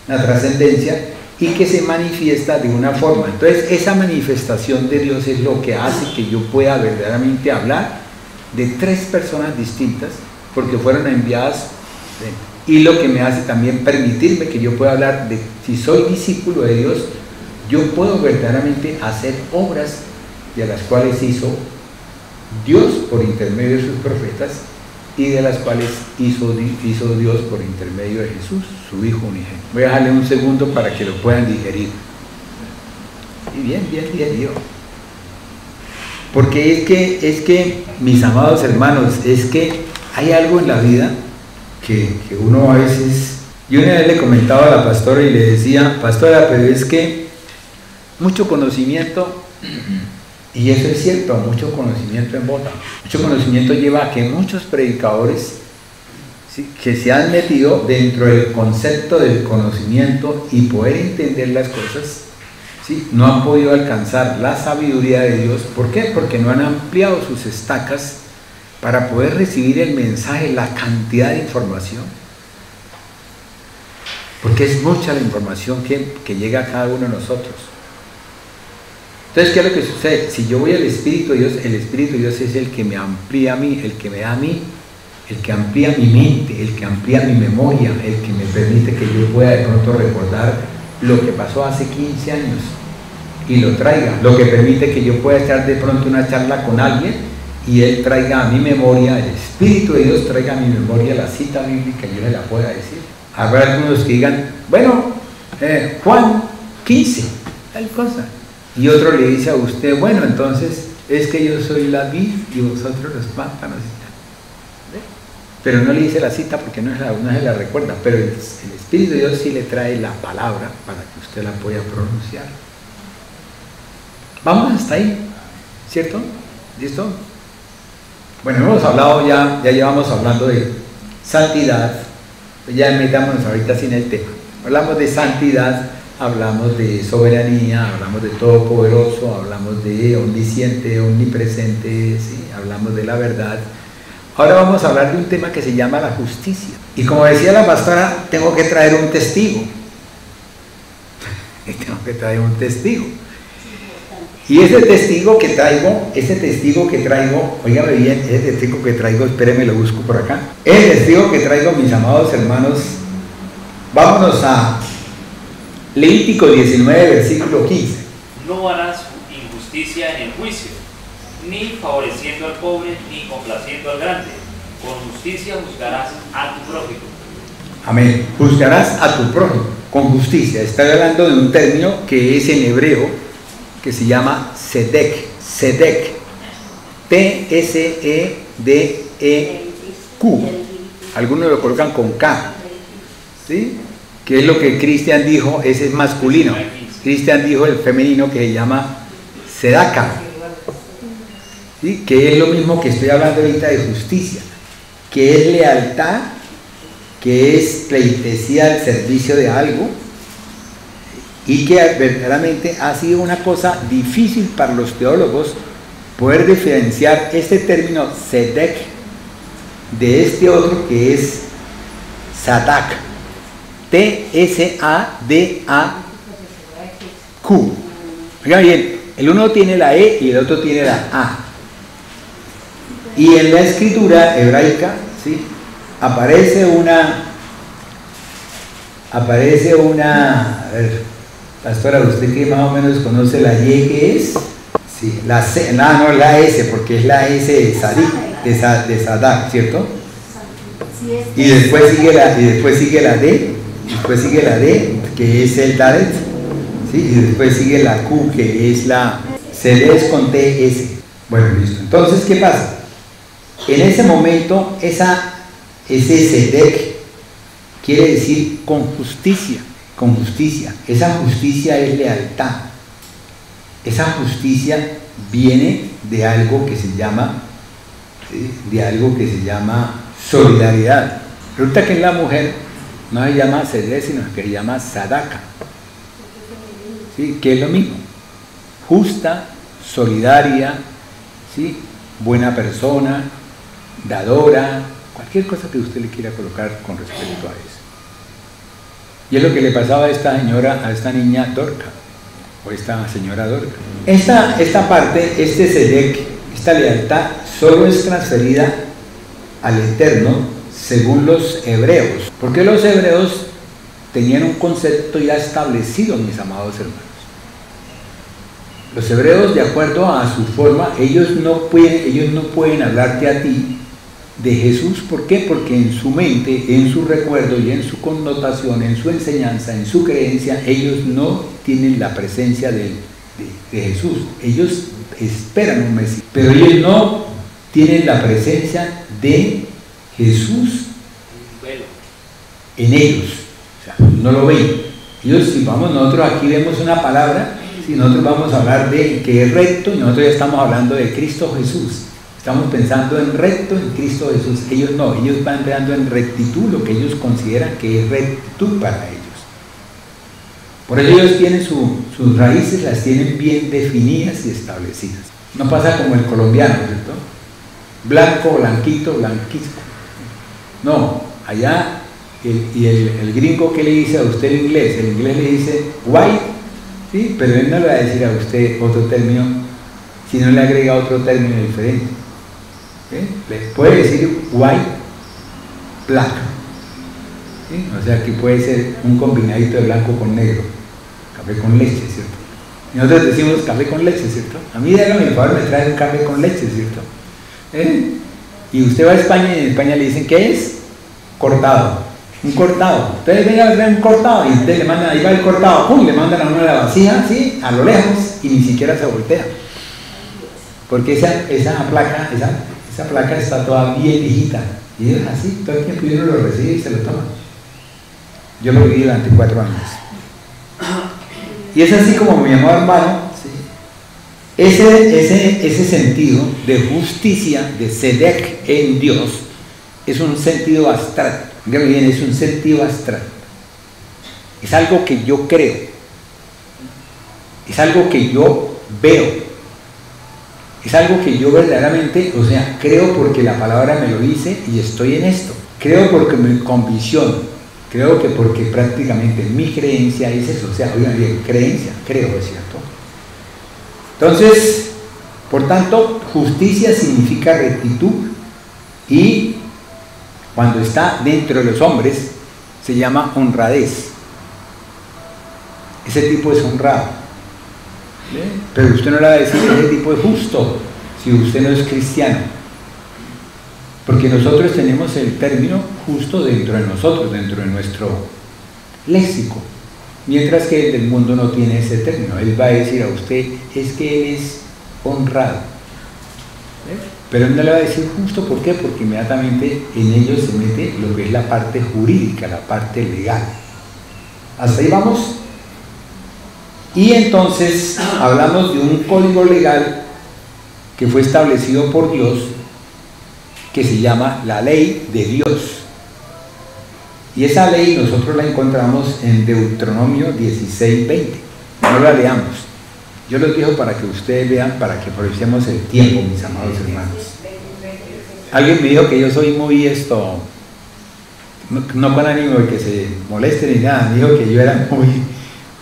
B: una trascendencia, y que se manifiesta de una forma. Entonces, esa manifestación de Dios es lo que hace que yo pueda verdaderamente hablar de tres personas distintas, porque fueron enviadas, y lo que me hace también permitirme que yo pueda hablar de, si soy discípulo de Dios, yo puedo verdaderamente hacer obras de las cuales hizo Dios por intermedio de sus profetas, y de las cuales hizo Dios por intermedio de Jesús, su Hijo unigénito. Voy a dejarle un segundo para que lo puedan digerir. Y bien digerido. Porque es que, mis amados hermanos, es que hay algo en la vida que uno a veces... Yo una vez le comentaba a la pastora y le decía, pastora, pero es que mucho conocimiento... Y eso es cierto, mucho conocimiento embota. Mucho conocimiento lleva a que muchos predicadores, ¿sí?, que se han metido dentro del concepto del conocimiento y poder entender las cosas, ¿sí?, no han podido alcanzar la sabiduría de Dios. ¿Por qué? Porque no han ampliado sus estacas para poder recibir el mensaje, la cantidad de información. Porque es mucha la información que llega a cada uno de nosotros. Entonces, ¿qué es lo que sucede? Si yo voy al Espíritu de Dios, el Espíritu de Dios es el que me amplía a mí, el que me da a mí, el que amplía mi mente, el que amplía mi memoria, el que me permite que yo pueda de pronto recordar lo que pasó hace 15 años y lo traiga, lo que permite que yo pueda echar de pronto una charla con alguien y él traiga a mi memoria, el Espíritu de Dios traiga a mi memoria la cita bíblica y yo le la pueda decir. Habrá algunos que digan, bueno, Juan 15, tal cosa. Y otro le dice a usted, bueno, entonces es que yo soy la vid y vosotros los pámpanos. Pero no le dice la cita porque no se la recuerda, pero el Espíritu de Dios sí le trae la palabra para que usted la pueda pronunciar. Vamos hasta ahí, ¿cierto? ¿Listo? Bueno, hemos hablado ya llevamos hablando de santidad, ya metámonos ahorita sin el tema. Hablamos de santidad, hablamos de soberanía, hablamos de todopoderoso, hablamos de omnisciente, omnipresente, ¿sí?, hablamos de la verdad. Ahora vamos a hablar de un tema que se llama la justicia. Y como decía la pastora, tengo que traer un testigo. Y ese testigo que traigo, óigame bien, ese testigo que traigo, espéreme, lo busco por acá. El testigo que traigo, mis amados hermanos, vámonos a Levítico 19, versículo 15.
C: No harás injusticia en el juicio, ni favoreciendo al pobre, ni complaciendo al grande. Con justicia juzgarás a tu prójimo. Amén.
B: Juzgarás a tu prójimo con justicia. Está hablando de un término que es en hebreo, que se llama Sedek. Sedek. T-S-E-D-E-Q. Algunos lo colocan con K. ¿Sí? Que es lo que Cristian dijo, ese es masculino. Cristian dijo el femenino que se llama Sedaka. ¿Sí? Que es lo mismo que estoy hablando ahorita de justicia, que es lealtad, que es pleitesía al servicio de algo, y que verdaderamente ha sido una cosa difícil para los teólogos poder diferenciar este término Sedek de este otro que es Sadak. T-S-A-D-A-Q. Oigan bien, el uno tiene la E y el otro tiene la A. Y en la escritura hebraica, ¿sí?, aparece una, a ver, pastora, usted que más o menos conoce la Y, ¿qué es? Sí, la C, no, la S, porque es la S de Sadik, de Sadak, ¿cierto? Y después sigue la D, que es el Dalet, ¿sí? Y después sigue la Q, que es la Cedes con TS. Bueno, listo. Entonces, ¿qué pasa? En ese momento, ese Sedek quiere decir con justicia. Esa justicia es lealtad. Esa justicia viene de algo que se llama, ¿sí?, solidaridad. Resulta que en la mujer no se llama Sedek, sino que se llama Sadaka, ¿sí?, que es lo mismo. Justa, solidaria, ¿sí?, buena persona, dadora, cualquier cosa que usted le quiera colocar con respecto a eso. Y es lo que le pasaba a esta señora, a esta niña Dorca, o esta señora Dorca. Esta parte, este Sedec, esta lealtad, solo es transferida al Eterno según los hebreos. Porque los hebreos tenían un concepto ya establecido, mis amados hermanos. Los hebreos, de acuerdo a su forma, ellos no pueden hablarte a ti de Jesús. ¿Por qué? Porque en su mente, en su recuerdo y en su connotación, en su enseñanza, en su creencia, ellos no tienen la presencia de Jesús. Ellos esperan un Mesías, pero ellos no tienen la presencia de Jesús en ellos. O sea, no lo ven. Ellos, si vamos, nosotros aquí vemos una palabra, si nosotros vamos a hablar de que es recto, y nosotros ya estamos hablando de Cristo Jesús. Estamos pensando en recto en Cristo Jesús. Ellos no, ellos van pensando en rectitud, lo que ellos consideran que es rectitud para ellos. Por eso ellos tienen sus raíces, las tienen bien definidas y establecidas. No pasa como el colombiano, ¿cierto? Blanco, blanquito, blanquito. No, allá, el gringo, ¿qué le dice a usted en inglés? El inglés le dice white, ¿sí? Pero él no le va a decir a usted otro término, si no le agrega otro término diferente. ¿Sí? Le puede decir white, black. ¿Sí? O sea que puede ser un combinadito de blanco con negro, café con leche, ¿cierto? Y nosotros decimos café con leche, ¿cierto? A mí, dígame, por favor, me trae un café con leche, ¿cierto? Y usted va a España y en España le dicen, ¿qué es? Cortado. Un cortado. Ustedes vengan a traer un cortado y ustedes le mandan, ahí va el cortado, ¡pum! Le mandan a uno de la vasija, ¿sí? A lo lejos y ni siquiera se voltea. Porque esa placa está toda bien viejita. Y es así, todo el tiempo uno lo recibe y se lo toma. Yo lo viví durante 4 años. Y es así como mi amado hermano, ¿sí? Ese sentido de justicia, de Sedec en Dios, es un sentido abstracto. Bien, es un sentido abstracto. Es algo que yo creo. Es algo que yo veo. Es algo que yo verdaderamente, o sea, creo porque la palabra me lo dice y estoy en esto. Creo porque me convicción. Creo que porque prácticamente mi creencia es eso. O sea, oigan bien, creencia, creo, es cierto. Entonces, por tanto, justicia significa rectitud y cuando está dentro de los hombres se llama honradez. Ese tipo es honrado. Pero usted no le va a decir ese tipo es justo si usted no es cristiano. Porque nosotros tenemos el término justo dentro de nosotros, dentro de nuestro léxico. Mientras que el del mundo no tiene ese término. Él va a decir a usted, es que él es honrado. Pero él no le va a decir justo, ¿por qué? Porque inmediatamente en ellos se mete lo que es la parte jurídica, la parte legal. ¿Hasta ahí vamos? Y entonces hablamos de un código legal que fue establecido por Dios, que se llama la ley de Dios. Y esa ley nosotros la encontramos en Deuteronomio 16:20. No la leamos. Yo los dejo para que ustedes vean, para que aprovechemos el tiempo, mis amados hermanos. Alguien me dijo que yo soy muy no con ánimo de que se moleste ni nada, me dijo que yo era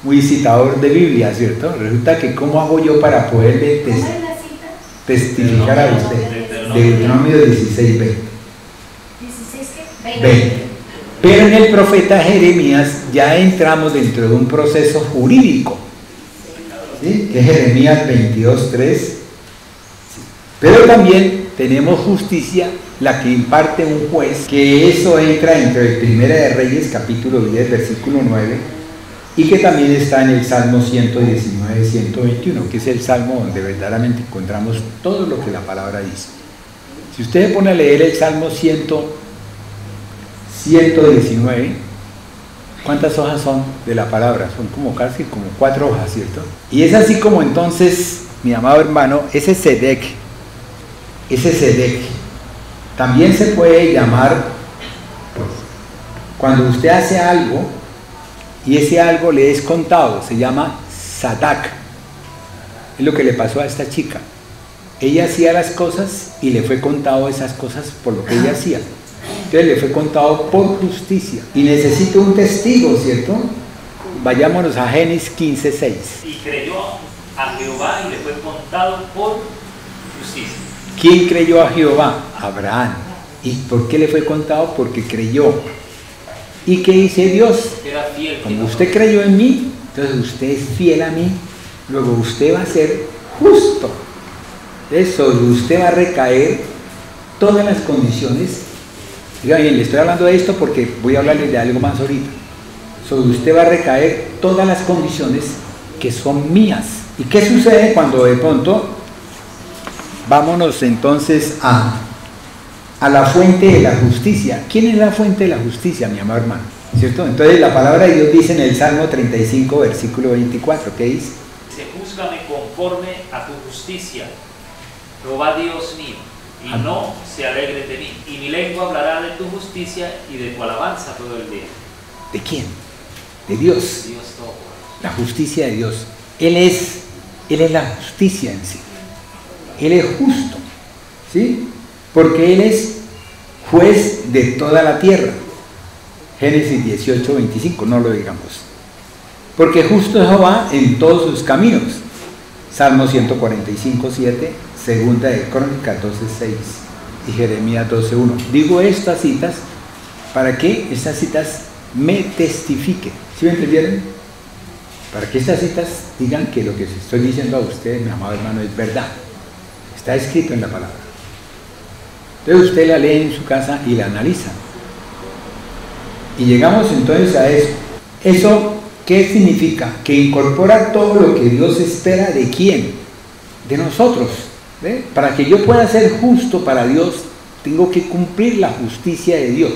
B: muy citador de Biblia, ¿cierto? Resulta que ¿cómo hago yo para poderle testificar a usted? Deuteronomio 16:20. 20. Pero en el profeta Jeremías ya entramos dentro de un proceso jurídico, ¿sí? Que es Jeremías 22:3. Pero también tenemos justicia, la que imparte un juez, que eso entra dentro de Primera de Reyes, capítulo 10, versículo 9, y que también está en el Salmo 119, 121, que es el Salmo donde verdaderamente encontramos todo lo que la palabra dice. Si usted se pone a leer el Salmo 119, ¿cuántas hojas son de la palabra? Son casi 4 hojas, ¿cierto? Y es así como entonces, mi amado hermano, ese Sedec, también se puede llamar, cuando usted hace algo, y ese algo le es contado, se llama Sadak. Es lo que le pasó a esta chica. Ella hacía las cosas y le fue contado esas cosas por lo que ella hacía. Entonces le fue contado por justicia. Y necesito un testigo, ¿cierto? Vayámonos a Génesis 15:6.
C: Y creyó a Jehová y le fue contado por justicia.
B: ¿Quién creyó a Jehová? Abraham. ¿Y por qué le fue contado? Porque creyó. ¿Y qué dice Dios?
C: Era fiel.
B: Como usted creyó en mí, entonces usted es fiel a mí, luego usted va a ser justo. Entonces sobre usted va a recaer todas las condiciones. Diga bien, le estoy hablando de esto porque voy a hablarle de algo más ahorita. Sobre usted va a recaer todas las condiciones que son mías. ¿Y qué sucede cuando de pronto, vámonos entonces a la fuente de la justicia? ¿Quién es la fuente de la justicia, mi amado hermano? ¿Cierto? Entonces la palabra de Dios dice en el Salmo 35, versículo 24, ¿qué dice?
C: Se júzgame conforme a tu justicia, Jehová Dios mío, y no se alegre de mí, y mi lengua hablará de tu justicia y de tu alabanza todo el día.
B: ¿De quién? De Dios.
C: Dios todo.
B: La justicia de Dios. Él es la justicia en sí. Él es justo, ¿sí? Porque Él es juez de toda la tierra. Génesis 18, 25, no lo digamos. Porque justo es Jehová en todos sus caminos. Salmo 145, 7, Segunda de Crónicas 12, 6 y Jeremías 12, 1. Digo estas citas para que estas citas me testifiquen. ¿Sí me entendieron? Para que estas citas digan que lo que les estoy diciendo a ustedes, mi amado hermano, es verdad. Está escrito en la palabra. Entonces usted la lee en su casa y la analiza. Y llegamos entonces a eso. ¿Eso qué significa? Que incorpora todo lo que Dios espera de quién, de nosotros. ¿Ve? Para que yo pueda ser justo para Dios, tengo que cumplir la justicia de Dios.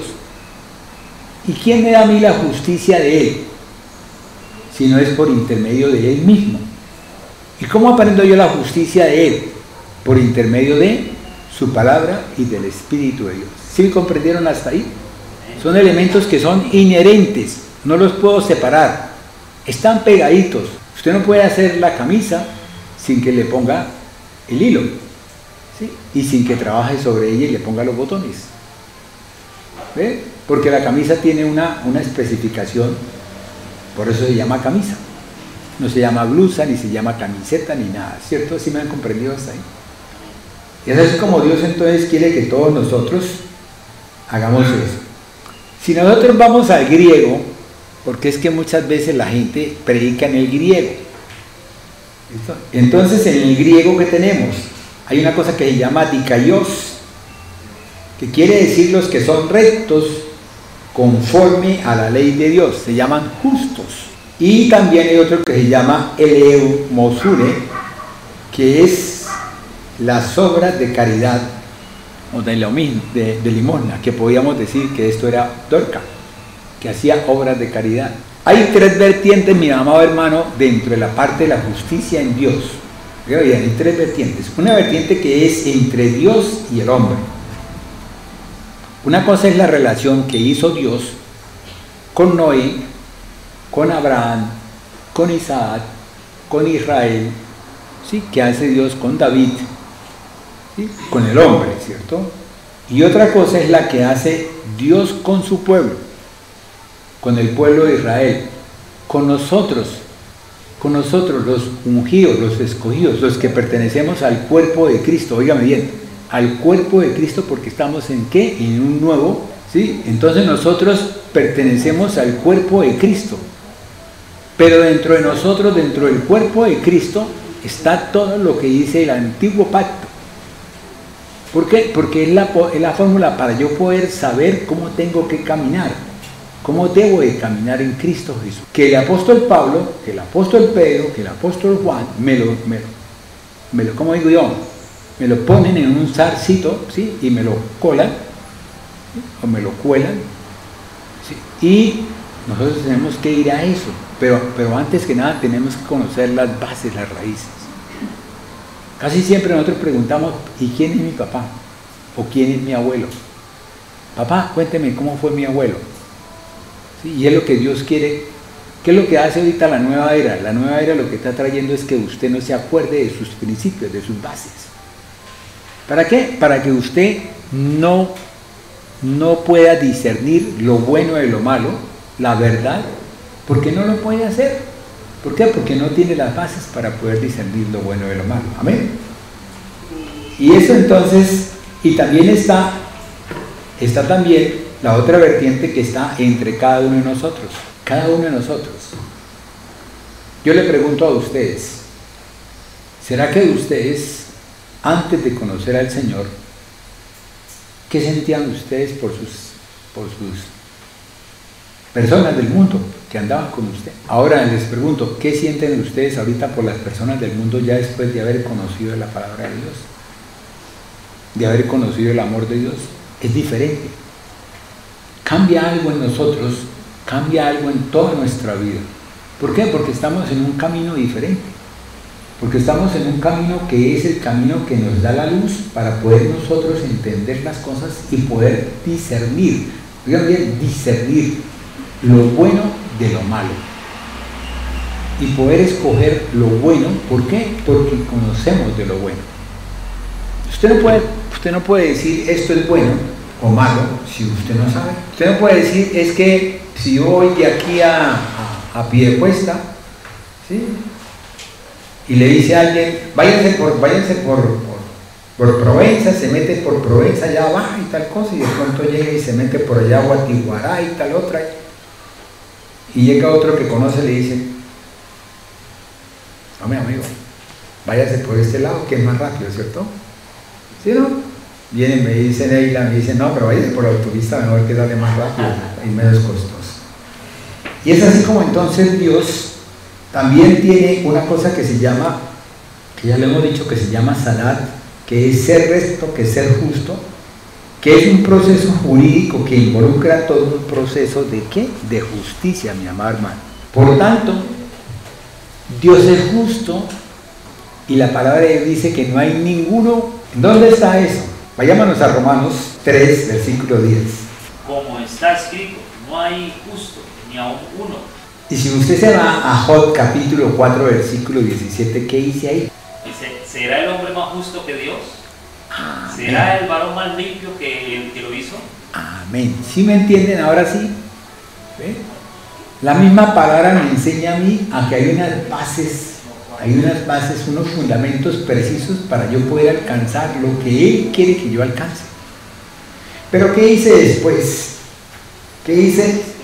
B: ¿Y quién me da a mí la justicia de Él? Si no es por intermedio de Él mismo. ¿Y cómo aprendo yo la justicia de Él? Por intermedio de su palabra y del Espíritu de Dios. ¿Sí comprendieron hasta ahí? Son elementos que son inherentes, no los puedo separar, están pegaditos. Usted no puede hacer la camisa sin que le ponga el hilo, ¿sí? Y sin que trabaje sobre ella y le ponga los botones. ¿Ve? Porque la camisa tiene una especificación, por eso se llama camisa. No se llama blusa, ni se llama camiseta, ni nada, ¿cierto? ¿Sí me han comprendido hasta ahí? Y eso es como Dios entonces quiere que todos nosotros hagamos eso. Si nosotros vamos al griego, porque es que muchas veces la gente predica en el griego. ¿Listo? Entonces en el griego que tenemos, hay una cosa que se llama dikaios, que quiere decir los que son rectos conforme a la ley de Dios, se llaman justos. Y también hay otro que se llama eleumosure, que es las obras de caridad o de limosna, que podíamos decir que esto era Dorca, que hacía obras de caridad. Hay tres vertientes, mi amado hermano, dentro de la parte de la justicia en Dios. Hay tres vertientes. Una vertiente que es entre Dios y el hombre. Una cosa es la relación que hizo Dios con Noé, con Abraham, con Isaac, con Israel, ¿sí? Que hace Dios con David, ¿sí? Con el hombre, ¿cierto? Y otra cosa es la que hace Dios con su pueblo, con el pueblo de Israel, con nosotros los ungidos, los escogidos, los que pertenecemos al cuerpo de Cristo. Óigame bien, al cuerpo de Cristo, porque estamos en ¿qué? En un nuevo, ¿sí? Entonces nosotros pertenecemos al cuerpo de Cristo, pero dentro de nosotros, dentro del cuerpo de Cristo, está todo lo que dice el antiguo pacto. ¿Por qué? Porque es la fórmula para yo poder saber cómo tengo que caminar, cómo debo de caminar en Cristo Jesús. Que el apóstol Pablo, que el apóstol Pedro, que el apóstol Juan, ¿cómo digo yo? Me lo ponen en un zarcito, ¿sí? Y me lo colan, ¿sí? O me lo cuelan, ¿sí? Y nosotros tenemos que ir a eso, pero antes que nada tenemos que conocer las bases, las raíces. Casi siempre nosotros preguntamos, ¿y quién es mi papá? ¿O quién es mi abuelo? Papá, cuénteme cómo fue mi abuelo. ¿Sí? Y es lo que Dios quiere. ¿Qué es lo que hace ahorita la nueva era? La nueva era lo que está trayendo es que usted no se acuerde de sus principios, de sus bases. ¿Para qué? Para que usted no no pueda discernir lo bueno de lo malo, la verdad, porque no lo puede hacer. ¿Por qué? Porque no tiene las bases para poder discernir lo bueno de lo malo. Amén. Y eso entonces, y también está también la otra vertiente que está entre cada uno de nosotros. Cada uno de nosotros. Yo le pregunto a ustedes, ¿será que ustedes, antes de conocer al Señor, qué sentían ustedes por sus personas del mundo que andaban con usted? Ahora les pregunto, ¿qué sienten ustedes ahorita por las personas del mundo ya después de haber conocido la palabra de Dios? De haber conocido el amor de Dios. Es diferente. Cambia algo en nosotros, cambia algo en toda nuestra vida. ¿Por qué? Porque estamos en un camino diferente. Porque estamos en un camino que es el camino que nos da la luz para poder nosotros entender las cosas y poder discernir, oigan bien, discernir lo bueno de lo malo. Y poder escoger lo bueno. ¿Por qué? Porque conocemos de lo bueno. Usted no puede decir esto es bueno o malo si usted no sabe. Usted no puede decir es que si yo voy de aquí a Piedecuesta, ¿sí? Y le dice a alguien, váyanse por Provenza, se mete por Provenza allá abajo y tal cosa, y de pronto llega y se mete por allá a Guatiguará y tal otra, y llega otro que conoce y le dice, no, mi amigo, váyase por este lado que es más rápido, ¿cierto? ¿Sí, no? Vienen, me dicen, no, pero váyase por la autopista, mejor que darle más rápido y menos costoso. Y es así como entonces Dios también tiene una cosa que se llama, que ya le hemos dicho, que se llama salat, que es ser recto, que es ser justo, que es un proceso jurídico que involucra todo un proceso de ¿qué? De justicia, mi amado hermano. Por tanto, Dios es justo y la palabra de Dios dice que no hay ninguno. ¿Dónde está eso? Vayámonos a Romanos 3, versículo 10.
C: Como está escrito, no hay justo ni aún uno.
B: Y si usted se va a Job capítulo 4, versículo 17, ¿qué dice ahí?
C: Dice, ¿será el hombre más justo que Dios?
B: Amén.
C: ¿Será el varón más limpio que el que lo hizo?
B: Amén. ¿Sí me entienden ahora sí? ¿Ve? La misma palabra me enseña a mí a que hay unas bases, unos fundamentos precisos para yo poder alcanzar lo que Él quiere que yo alcance. Pero ¿qué hice después? ¿Qué hice?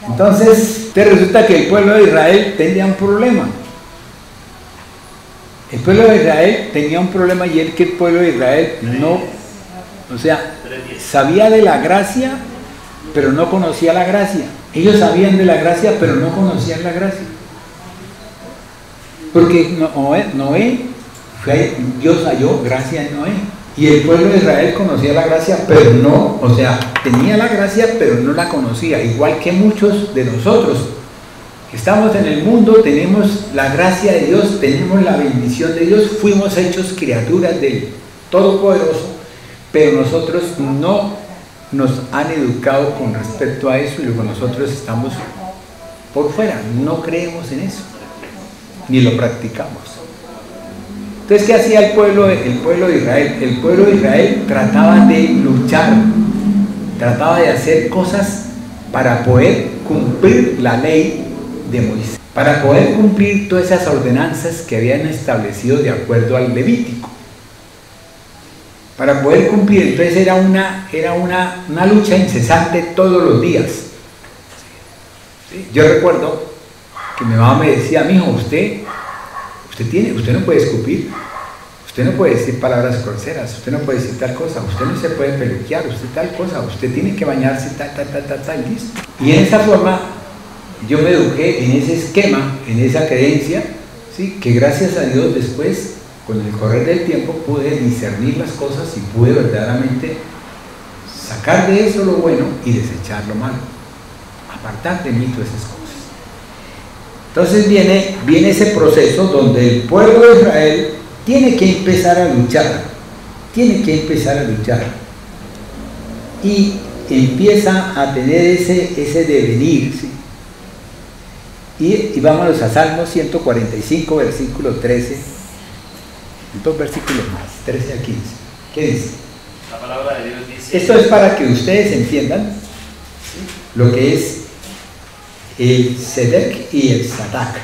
B: Entonces, resulta que el pueblo de Israel tenía un problema. El pueblo de Israel tenía un problema y es que el pueblo de Israel sabía de la gracia, pero no conocía la gracia. Ellos sabían de la gracia, pero no conocían la gracia. Porque Dios halló gracia en Noé. Y el pueblo de Israel conocía la gracia, pero no, tenía la gracia, pero no la conocía. Igual que muchos de nosotros que estamos en el mundo, tenemos la gracia de Dios, tenemos la bendición de Dios, fuimos hechos criaturas del Todopoderoso, pero nosotros no nos han educado con respecto a eso y luego nosotros estamos por fuera, no creemos en eso, ni lo practicamos. Entonces, ¿qué hacía el pueblo de Israel? El pueblo de Israel trataba de luchar, trataba de hacer cosas para poder cumplir la ley de Moisés, para poder cumplir todas esas ordenanzas que habían establecido de acuerdo al Levítico. Para poder cumplir, entonces era una lucha incesante todos los días. ¿Sí? Yo recuerdo que mi mamá me decía, mijo, usted no puede escupir, usted no puede decir palabras groseras, usted no puede decir tal cosa, usted no se puede peluquear, usted tal cosa, usted tiene que bañarse tal, listo. Y en esa forma yo me eduqué en ese esquema, en esa creencia, ¿sí? Que gracias a Dios después, con el correr del tiempo, pude discernir las cosas y pude verdaderamente sacar de eso lo bueno y desechar lo malo, apartar de mí todas esas cosas. Entonces viene ese proceso donde el pueblo de Israel tiene que empezar a luchar, y empieza a tener ese devenir, ¿sí? Y vámonos a Salmo 145, versículo 13, dos versículos más, 13 a 15. ¿Qué dice?
C: La palabra de Dios dice...
B: Esto es para que ustedes entiendan lo que es el Sedec y el Sadak.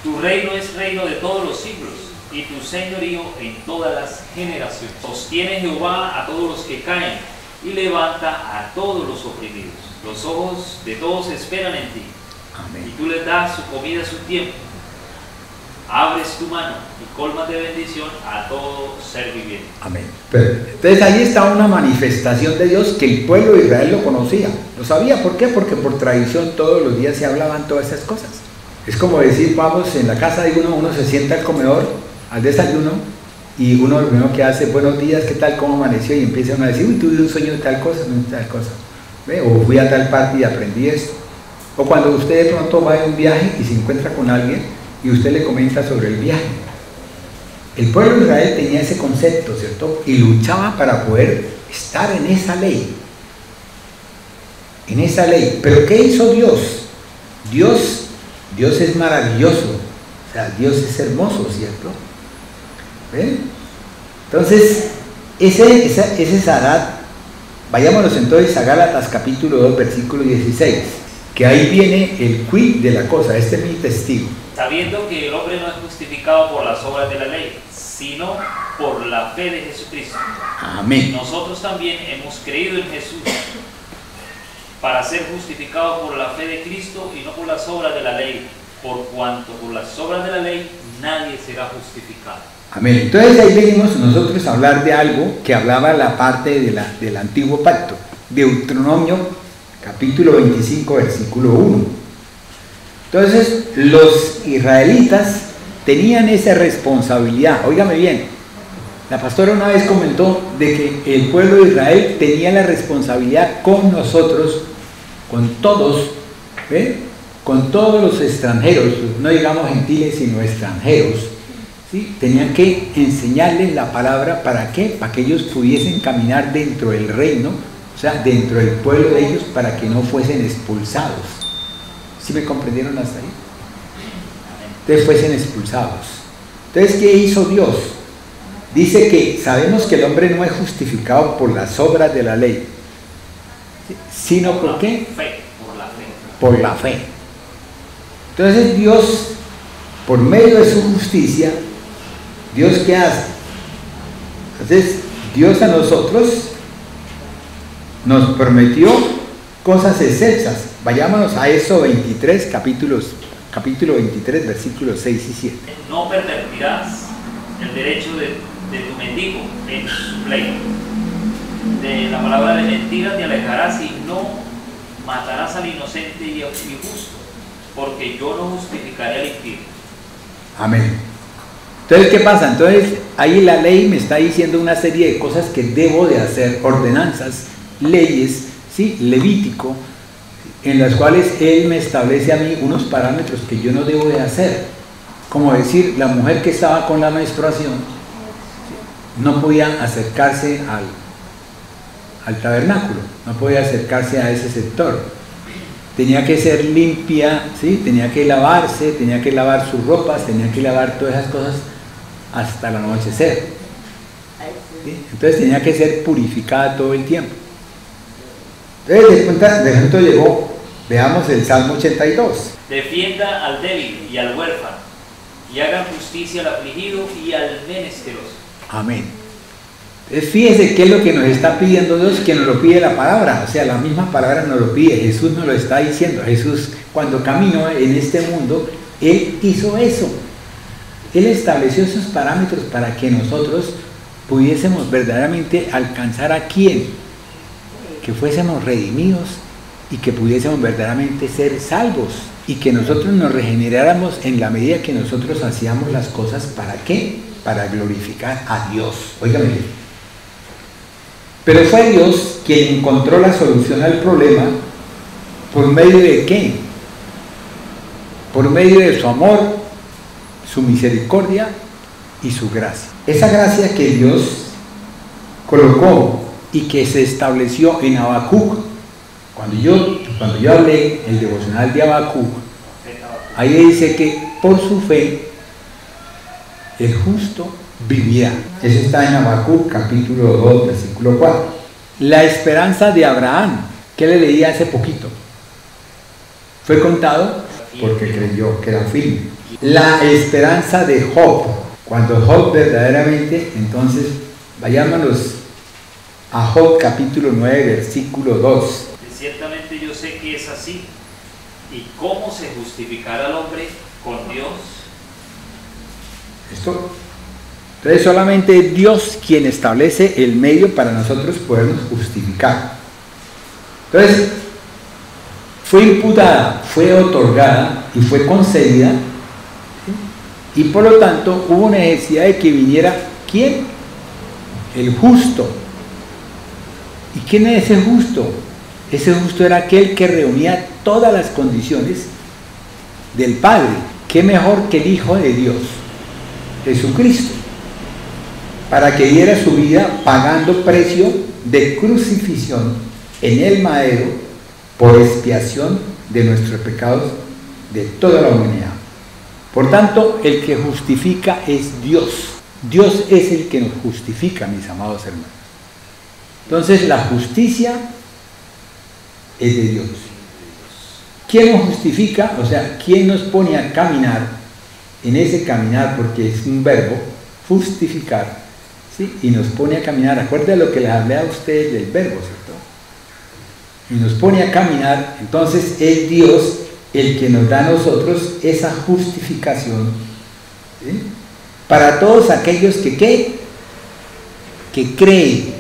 C: Tu reino es reino de todos los siglos, y tu señorío en todas las generaciones. Sostiene Jehová a todos los que caen, y levanta a todos los oprimidos. Los ojos de todos esperan en ti.
B: Amén.
C: Y tú les das su comida a su tiempo. Abres tu mano y colmas de bendición a todo ser viviente.
B: Amén. Entonces ahí está una manifestación de Dios que el pueblo de Israel lo conocía. ¿Lo sabía? ¿Por qué? Porque por tradición todos los días se hablaban todas esas cosas. Es como decir, vamos en la casa de uno se sienta al comedor, al desayuno, y uno lo primero que hace, buenos días, ¿qué tal? ¿Cómo amaneció? Y empieza uno a decir, uy, tuve un sueño de tal cosa, no de tal cosa. ¿Ve? O fui a tal parte y aprendí esto. O cuando usted de pronto va en un viaje y se encuentra con alguien y usted le comenta sobre el viaje. El pueblo de Israel tenía ese concepto, ¿cierto? Y luchaba para poder estar en esa ley. En esa ley. ¿Pero qué hizo Dios? Dios es maravilloso. O sea, Dios es hermoso, ¿cierto? ¿Ven? Entonces, ese Sadat, vayámonos entonces a Gálatas capítulo 2, versículo 16, que ahí viene el quid de la cosa, este es mi testigo.
C: Sabiendo que el hombre no es justificado por las obras de la ley, sino por la fe de Jesucristo.
B: Amén.
C: Nosotros también hemos creído en Jesús para ser justificados por la fe de Cristo y no por las obras de la ley, por cuanto por las obras de la ley nadie será justificado.
B: Amén. Entonces ahí venimos nosotros a hablar de algo que hablaba la parte del antiguo pacto. Deuteronomio capítulo 25 versículo 1. Entonces los israelitas tenían esa responsabilidad. Óigame bien, la pastora una vez comentó de que el pueblo de Israel tenía la responsabilidad con nosotros, con todos, ¿ve? Con todos los extranjeros, no digamos gentiles sino extranjeros, ¿sí? Tenían que enseñarles la palabra. ¿Para qué? Para que ellos pudiesen caminar dentro del reino, o sea, dentro del pueblo de ellos, para que no fuesen expulsados. ¿Sí me comprendieron hasta ahí? Entonces fuesen expulsados. Entonces, ¿qué hizo Dios? Dice que sabemos que el hombre no es justificado por las obras de la ley, sino ¿por qué? Por la fe. Entonces Dios, por medio de su justicia, ¿Dios qué hace? Entonces Dios a nosotros nos prometió cosas excelsas. Vayámonos a Éxodo 23, capítulo 23, versículos 6 y 7.
C: No pervertirás el derecho de tu mendigo en su pleito. De la palabra de mentira te alejarás y no matarás al inocente y justo, porque yo no justificaré al impío. Amén.
B: Entonces, ¿qué pasa? Entonces, ahí la ley me está diciendo una serie de cosas que debo de hacer, ordenanzas, leyes, ¿sí? Levítico, en las cuales Él me establece a mí unos parámetros que yo no debo de hacer. Como decir, la mujer que estaba con la menstruación no podía acercarse al tabernáculo, no podía acercarse a ese sector. Tenía que ser limpia, ¿sí? Tenía que lavarse, tenía que lavar sus ropas, tenía que lavar todas esas cosas hasta el anochecer. ¿Sí? Entonces tenía que ser purificada todo el tiempo. Entonces de pronto llegó, veamos el Salmo 82.
C: Defienda al débil y al huérfano, y hagan justicia al afligido y al menesteroso.
B: Amén. Entonces fíjese qué es lo que nos está pidiendo Dios, que nos lo pide la palabra. O sea, la misma palabra nos lo pide, Jesús nos lo está diciendo. Jesús, cuando caminó en este mundo, Él hizo eso. Él estableció esos parámetros para que nosotros pudiésemos verdaderamente alcanzar a quién, que fuésemos redimidos y que pudiésemos verdaderamente ser salvos, y que nosotros nos regeneráramos en la medida que nosotros hacíamos las cosas. ¿Para qué? Para glorificar a Dios. Óigame bien. Pero fue Dios quien encontró la solución al problema. ¿Por medio de qué? Por medio de su amor, su misericordia y su gracia. Esa gracia que Dios colocó y que se estableció en Habacuc. Cuando yo hablé el devocional de Habacuc, ahí dice que por su fe el justo vivirá. Eso está en Habacuc capítulo 2 versículo 4. La esperanza de Abraham, que le leía hace poquito, fue contado porque creyó que era firme. La esperanza de Job, cuando Job verdaderamente, entonces, vayámonos a Job capítulo 9, versículo 2.
C: Ciertamente yo sé que es así. ¿Y cómo se justificará el hombre con Dios?
B: Entonces solamente Dios quien establece el medio para nosotros podernos justificar. Entonces, fue imputada, fue otorgada y fue concedida, ¿sí? Y por lo tanto hubo necesidad de que viniera, ¿quién? El justo. ¿Y quién es ese justo? Ese justo era aquel que reunía todas las condiciones del Padre. ¿Qué mejor que el Hijo de Dios? Jesucristo, para que diera su vida pagando precio de crucifixión en el madero por expiación de nuestros pecados de toda la humanidad. Por tanto, el que justifica es Dios. Dios es el que nos justifica, mis amados hermanos. Entonces, la justicia es de Dios. ¿Quién nos justifica? O sea, ¿quién nos pone a caminar en ese caminar? Porque es un verbo, justificar, ¿sí? Y nos pone a caminar. Acuérdense lo que les hablé a ustedes del verbo, ¿cierto? Y nos pone a caminar. Entonces es Dios el que nos da a nosotros esa justificación, ¿sí? Para todos aquellos que creen.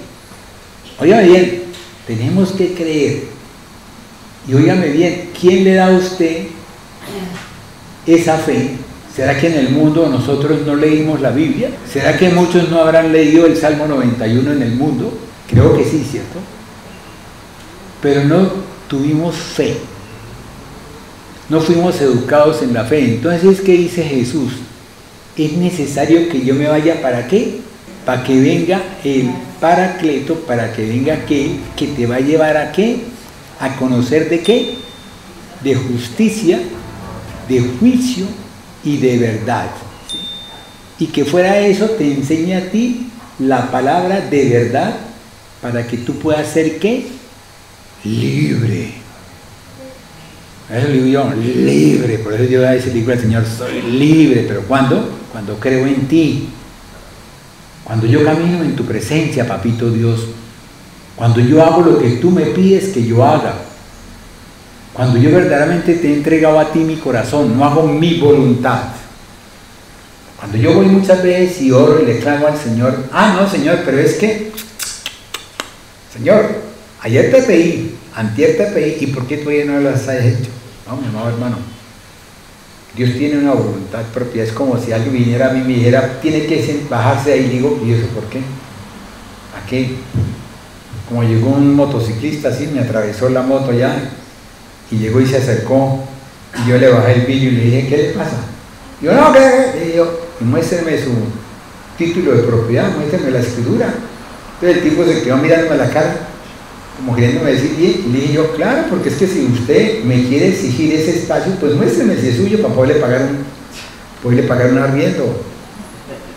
B: Óigame bien, tenemos que creer. Y óigame bien, ¿quién le da a usted esa fe? ¿Será que en el mundo nosotros no leímos la Biblia? ¿Será que muchos no habrán leído el Salmo 91 en el mundo? Creo que sí, ¿cierto? Pero no tuvimos fe. No fuimos educados en la fe. Entonces, ¿qué dice Jesús? Es necesario que yo me vaya, ¿para qué? Para que venga el Paracleto, para que venga aquel que te va a llevar a qué, a conocer de qué, de justicia, de juicio y de verdad, ¿sí? Y que fuera eso te enseña a ti la palabra de verdad para que tú puedas ser ¿qué? Libre. Eso digo yo, libre. Por eso yo a ese digo al Señor, soy libre. ¿Pero cuándo? Cuando creo en ti. Cuando yo camino en tu presencia, papito Dios. Cuando yo hago lo que tú me pides que yo haga. Cuando yo verdaderamente te he entregado a ti mi corazón, no hago mi voluntad. Cuando yo voy muchas veces y oro y le clamo al Señor, no Señor, pero es que, Señor, ayer te pedí, antier te pedí, ¿y por qué todavía no las has hecho? No, mi amado hermano, Dios tiene una voluntad propia. Es como si alguien viniera a mí y me dijera, tiene que bajarse ahí, y digo, ¿y eso por qué? ¿A qué? Como llegó un motociclista así, me atravesó la moto ya, y llegó y se acercó, y yo le bajé el vidrio y le dije, ¿qué le pasa? Y yo, no, ¿qué? Le dije yo, muéstreme su título de propiedad, muéstreme la escritura. Entonces el tipo se quedó mirándome a la cara, como queriéndome decir, y le dije yo, claro, porque es que si usted me quiere exigir ese espacio, pues muéstreme si es suyo para poderle pagar un arriendo.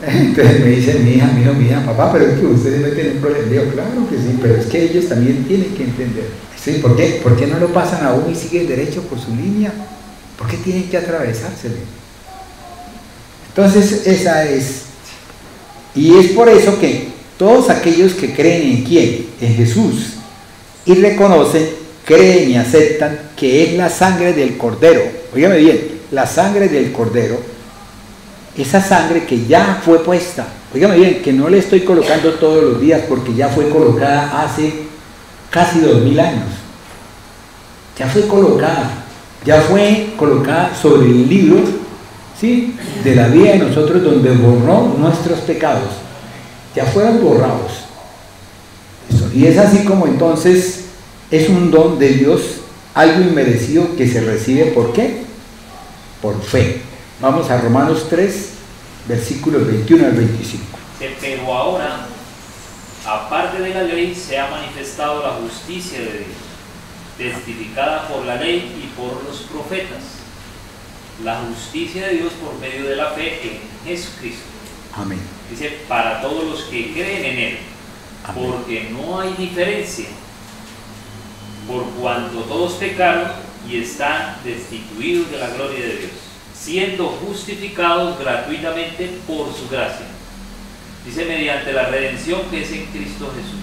B: Entonces me dice mi hija, papá, pero es que ustedes no tienen problema. Le digo, claro que sí, pero es que ellos también tienen que entender. ¿Sí? ¿Por qué no lo pasan a uno y siguen derecho por su línea? ¿Por qué tienen que atravesársele? Entonces esa es. Y es por eso que todos aquellos que creen en quién, en Jesús, y reconocen, creen y aceptan que es la sangre del Cordero. Óigame bien, la sangre del Cordero, esa sangre que ya fue puesta, óigame bien, que no le estoy colocando todos los días porque ya fue colocada hace casi 2000 años. Ya fue colocada sobre el libro, ¿sí?, de la vida de nosotros, donde borró nuestros pecados. Ya fueron borrados. Eso. Y es así como entonces es un don de Dios, algo inmerecido que se recibe, ¿por qué? Por fe. Vamos a Romanos 3, versículos 21 al 25.
C: Pero ahora, aparte de la ley, se ha manifestado la justicia de Dios, testificada por la ley y por los profetas. La justicia de Dios por medio de la fe en Jesucristo.
B: Amén.
C: Dice, para todos los que creen en Él.
A: Amén.
C: Porque no hay diferencia, por cuanto todos pecaron y están destituidos de la gloria de Dios, siendo justificados gratuitamente por su gracia. Dice, mediante la redención que es en Cristo Jesús,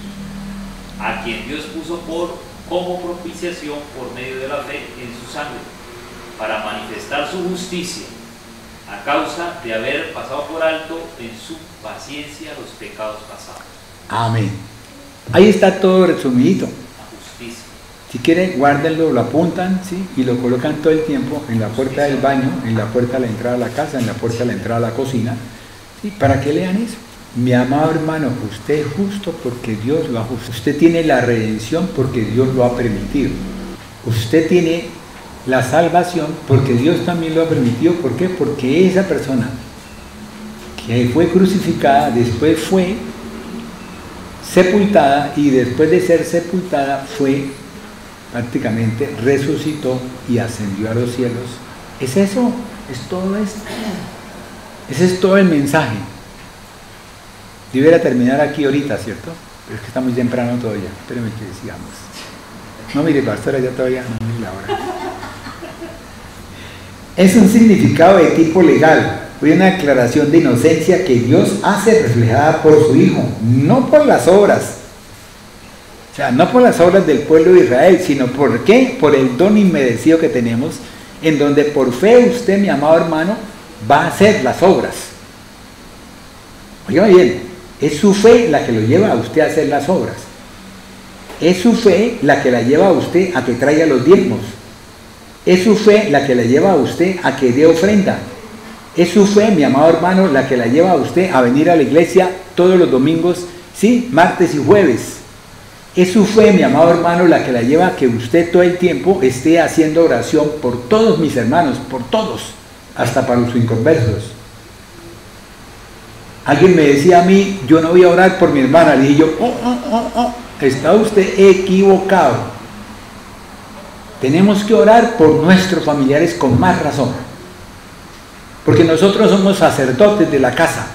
C: a quien Dios puso como propiciación por medio de la fe en su sangre, para manifestar su justicia, a causa de haber pasado por alto en su paciencia los pecados pasados.
B: Amén. Ahí está todo resumidito.
C: La justicia.
B: Si quieren, guárdenlo, lo apuntan, ¿sí? Y lo colocan todo el tiempo en la puerta del baño, en la puerta de la entrada a la casa, en la puerta de la entrada a la cocina, ¿sí? Para que lean eso. Mi amado hermano, usted es justo porque Dios lo ha justo. Usted tiene la redención porque Dios lo ha permitido. Usted tiene la salvación porque Dios también lo ha permitido. ¿Por qué? Porque esa persona que fue crucificada, después fue sepultada, y después de ser sepultada fue prácticamente resucitó y ascendió a los cielos. Es eso, es todo esto. Ese es todo el mensaje. Debería terminar aquí ahorita, ¿cierto? Pero es que está muy temprano todavía. Espérenme que sigamos. No, mire, pastora, ya todavía no, mire la hora. Es un significado de tipo legal, una declaración de inocencia que Dios hace reflejada por su Hijo, no por las obras. O sea, no por las obras del pueblo de Israel, sino ¿por qué? Por el don inmerecido que tenemos, en donde por fe usted, mi amado hermano, va a hacer las obras. Oiga bien, es su fe la que lo lleva a usted a hacer las obras. Es su fe la que la lleva a usted a que traiga los diezmos. Es su fe la que la lleva a usted a que dé ofrenda. Es su fe, mi amado hermano, la que la lleva a usted a venir a la iglesia todos los domingos, sí, martes y jueves. Es su fe, mi amado hermano, la que la lleva a que usted todo el tiempo esté haciendo oración por todos mis hermanos, por todos, hasta para los inconversos. Alguien me decía a mí, yo no voy a orar por mi hermana. Le dije yo, está usted equivocado. Tenemos que orar por nuestros familiares con más razón. Porque nosotros somos sacerdotes de la casa.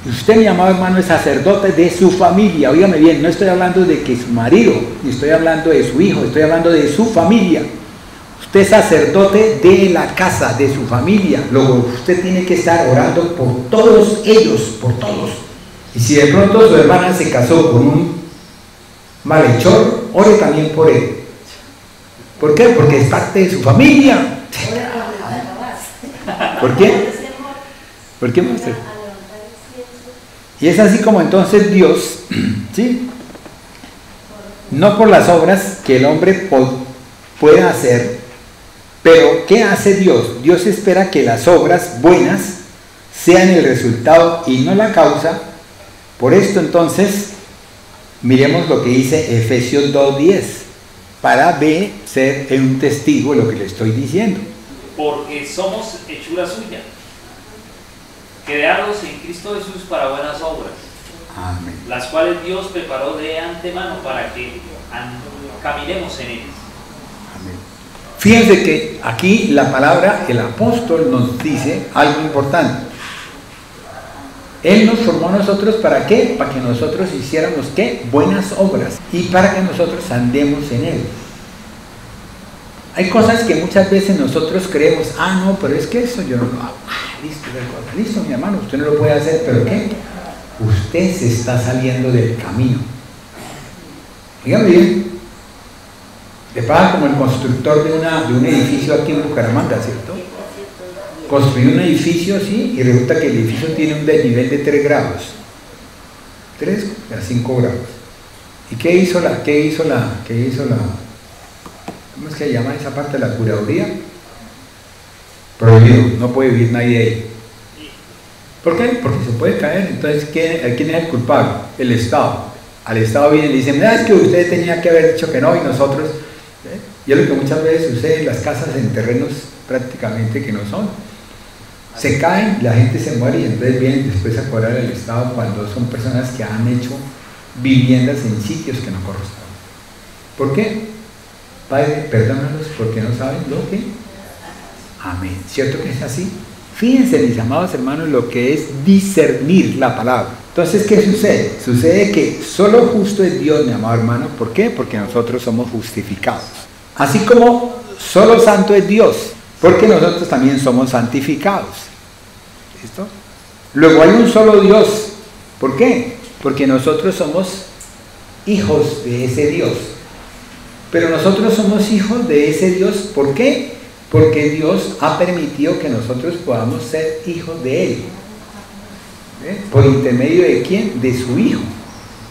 B: Y usted, mi amado hermano, es sacerdote de su familia. Óigame bien, no estoy hablando de que su marido, ni estoy hablando de su hijo, estoy hablando de su familia. Usted es sacerdote de la casa, de su familia. Luego usted tiene que estar orando por todos ellos, por todos. Y si de pronto su hermana se casó con un malhechor, ore también por él. ¿Por qué? Porque es parte de su familia. ¿Por qué? ¿Por qué, maestro? Y es así como entonces Dios, ¿sí? No por las obras que el hombre pueda hacer, pero ¿qué hace Dios? Dios espera que las obras buenas sean el resultado y no la causa. Por esto entonces, miremos lo que dice Efesios 2:10, para ser un testigo de lo que le estoy diciendo.
C: Porque somos hechura suya, creados en Cristo Jesús para buenas obras,
B: Amén.
C: las cuales Dios preparó de antemano para que caminemos en ellas.
B: Amén. Fíjense que aquí la palabra, el apóstol nos dice algo importante. Él nos formó a nosotros ¿para qué? Para que nosotros hiciéramos ¿qué? Buenas obras, y para que nosotros andemos en él. Hay cosas que muchas veces nosotros creemos, no, pero es que eso yo no lo hago. Listo, mi hermano, usted no lo puede hacer, pero ¿qué? Usted se está saliendo del camino. Dígame bien. Le pasa como el constructor de un edificio aquí en Bucaramanga, ¿cierto? Construyó un edificio así y resulta que el edificio tiene un desnivel de 3 grados. 3 a 5 grados. ¿Y qué hizo la ¿cómo es que se llama esa parte de la curaduría? Prohibido, no puede vivir nadie ahí. ¿Por qué? Porque se puede caer. Entonces, ¿quién es el culpable? El Estado. Al Estado viene y le dicen, es que usted tenía que haber dicho que no, y nosotros, y es lo que muchas veces sucede en las casas en terrenos prácticamente que no son. Se caen, la gente se muere y entonces vienen después a cobrar al Estado cuando son personas que han hecho viviendas en sitios que no corresponden. ¿Por qué? Padre, perdónalos porque no saben lo que... Amén. ¿Cierto que es así? Fíjense, mis amados hermanos, lo que es discernir la palabra. Entonces, ¿qué sucede? Sucede que solo justo es Dios, mi amado hermano. ¿Por qué? Porque nosotros somos justificados. Así como solo santo es Dios, porque nosotros también somos santificados. ¿Listo? Luego hay un solo Dios. ¿Por qué? Porque nosotros somos hijos de ese Dios. Pero nosotros somos hijos de ese Dios. ¿Por qué? Porque Dios ha permitido que nosotros podamos ser hijos de Él. ¿Por intermedio de quién? De su Hijo.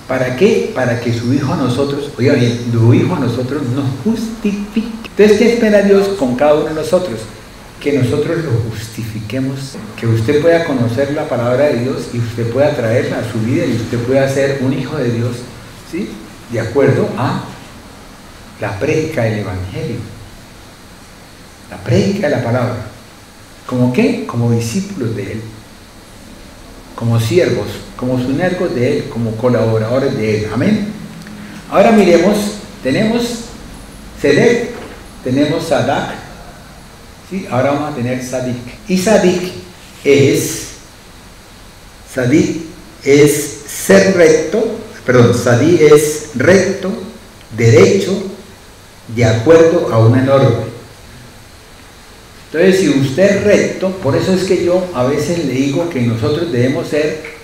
B: ¿Para qué? Para que su Hijo a nosotros, oiga bien, su Hijo a nosotros nos justifique. Entonces, ¿qué espera Dios con cada uno de nosotros? Que nosotros lo justifiquemos, que usted pueda conocer la palabra de Dios y usted pueda traerla a su vida y usted pueda ser un hijo de Dios, ¿sí? De acuerdo a la prédica del Evangelio, la prédica de la palabra. ¿Cómo qué? Como discípulos de Él, como siervos, como sunergos de Él, como colaboradores de Él. Amén. Ahora miremos, tenemos Sedec, tenemos Sadak, ¿sí? Ahora vamos a tener Sadik. Y Sadik es ser recto, Sadik es recto, derecho, de acuerdo a una norma. Entonces, si usted es recto, por eso es que yo a veces le digo que nosotros debemos ser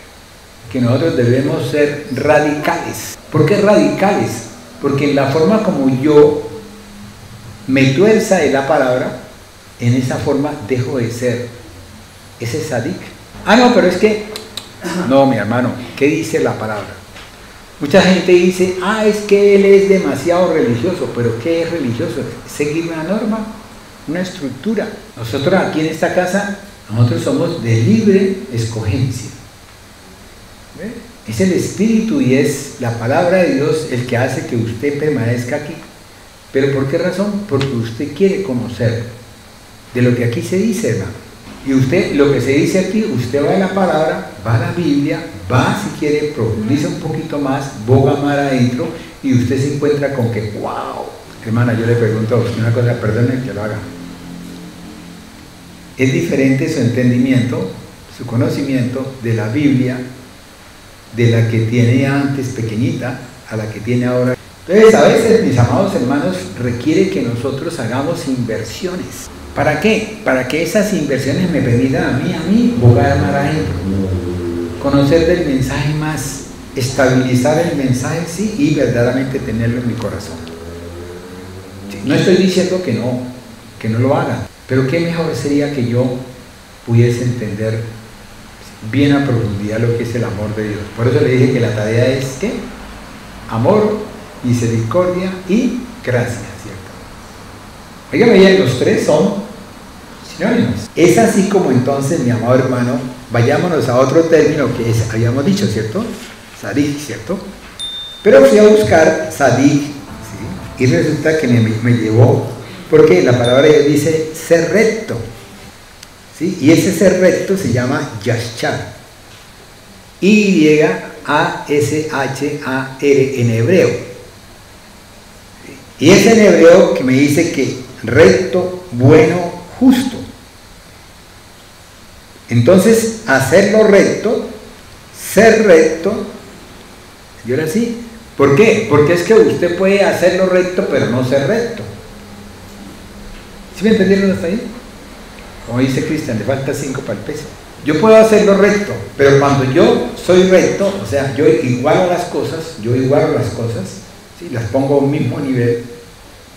B: radicales. ¿Por qué radicales? Porque en la forma como yo me tuerza de la palabra, en esa forma dejo de ser ese sadik. No, pero es que, no, mi hermano, ¿qué dice la palabra? Mucha gente dice, es que él es demasiado religioso. ¿Pero qué es religioso? Seguir una norma, una estructura. Nosotros aquí en esta casa, nosotros somos de libre escogencia. ¿Ve? Es el Espíritu y es la palabra de Dios el que hace que usted permanezca aquí. ¿Pero por qué razón? Porque usted quiere conocer de lo que aquí se dice, hermano. Y usted, lo que se dice aquí, usted va a la palabra, va a la Biblia, va, si quiere, profundiza un poquito más, boga más adentro, y usted se encuentra con que, wow. Hermana, yo le pregunto a usted una cosa, perdone que lo haga. Es diferente su entendimiento, su conocimiento de la Biblia, de la que tiene antes pequeñita, a la que tiene ahora. Entonces, a veces, mis amados hermanos, requiere que nosotros hagamos inversiones. ¿Para qué? Para que esas inversiones me permitan a mí, bogar más adentro, conocer del mensaje más, estabilizar el mensaje, sí, y verdaderamente tenerlo en mi corazón. Sí, no estoy diciendo que no lo hagan, pero qué mejor sería que yo pudiese entender bien a profundidad lo que es el amor de Dios. Por eso le dije que la tarea es, ¿qué? Amor, misericordia y gracia, ¿cierto? Oigan bien, los tres son sinónimos. Es así como entonces, mi amado hermano, vayámonos a otro término que habíamos dicho, ¿cierto? Sadik, ¿cierto? Pero fui a buscar Sadik, ¿sí? Y resulta que me llevó, porque la palabra de Dios dice ser recto, ¿sí? Y ese ser recto se llama Yashar, Y-A-S-H-A-R en hebreo. Y es en hebreo que me dice que recto, bueno, justo. Entonces, hacerlo recto, ser recto, y ahora sí. ¿Por qué? Porque es que usted puede hacerlo recto, pero no ser recto. ¿Sí me entendieron hasta ahí? Como dice Cristian, le falta 5 para el peso. Yo puedo hacerlo recto, pero cuando yo soy recto, o sea, yo igualo las cosas, ¿sí? Las pongo a un mismo nivel,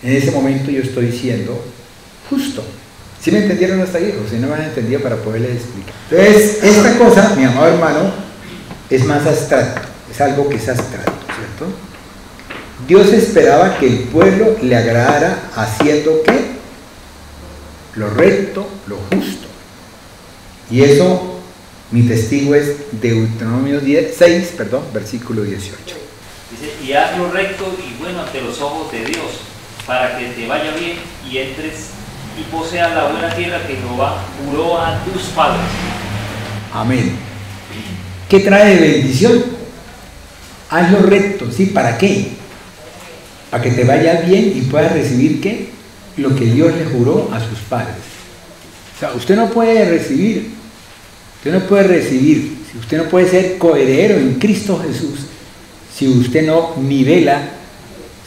B: en ese momento yo estoy siendo justo. ¿Sí me entendieron hasta ahí? O si no me han entendido, para poderles explicar. Entonces, esta cosa, mi amado hermano, es más abstracto, es algo que es abstracto, ¿cierto? Dios esperaba que el pueblo le agradara haciendo ¿qué? Lo recto, lo justo. Y eso, mi testigo es Deuteronomio 6, versículo 18.
C: Dice, y haz lo recto y bueno ante los ojos de Dios, para que te vaya bien y entres y poseas la buena tierra que Jehová juró a tus padres.
B: Amén. ¿Qué trae de bendición? Haz lo recto, ¿sí? ¿Para qué? Para que te vaya bien y puedas recibir ¿qué? Lo que Dios le juró a sus padres. O sea, usted no puede recibir Si usted no puede ser coheredero en Cristo Jesús, si usted no nivela,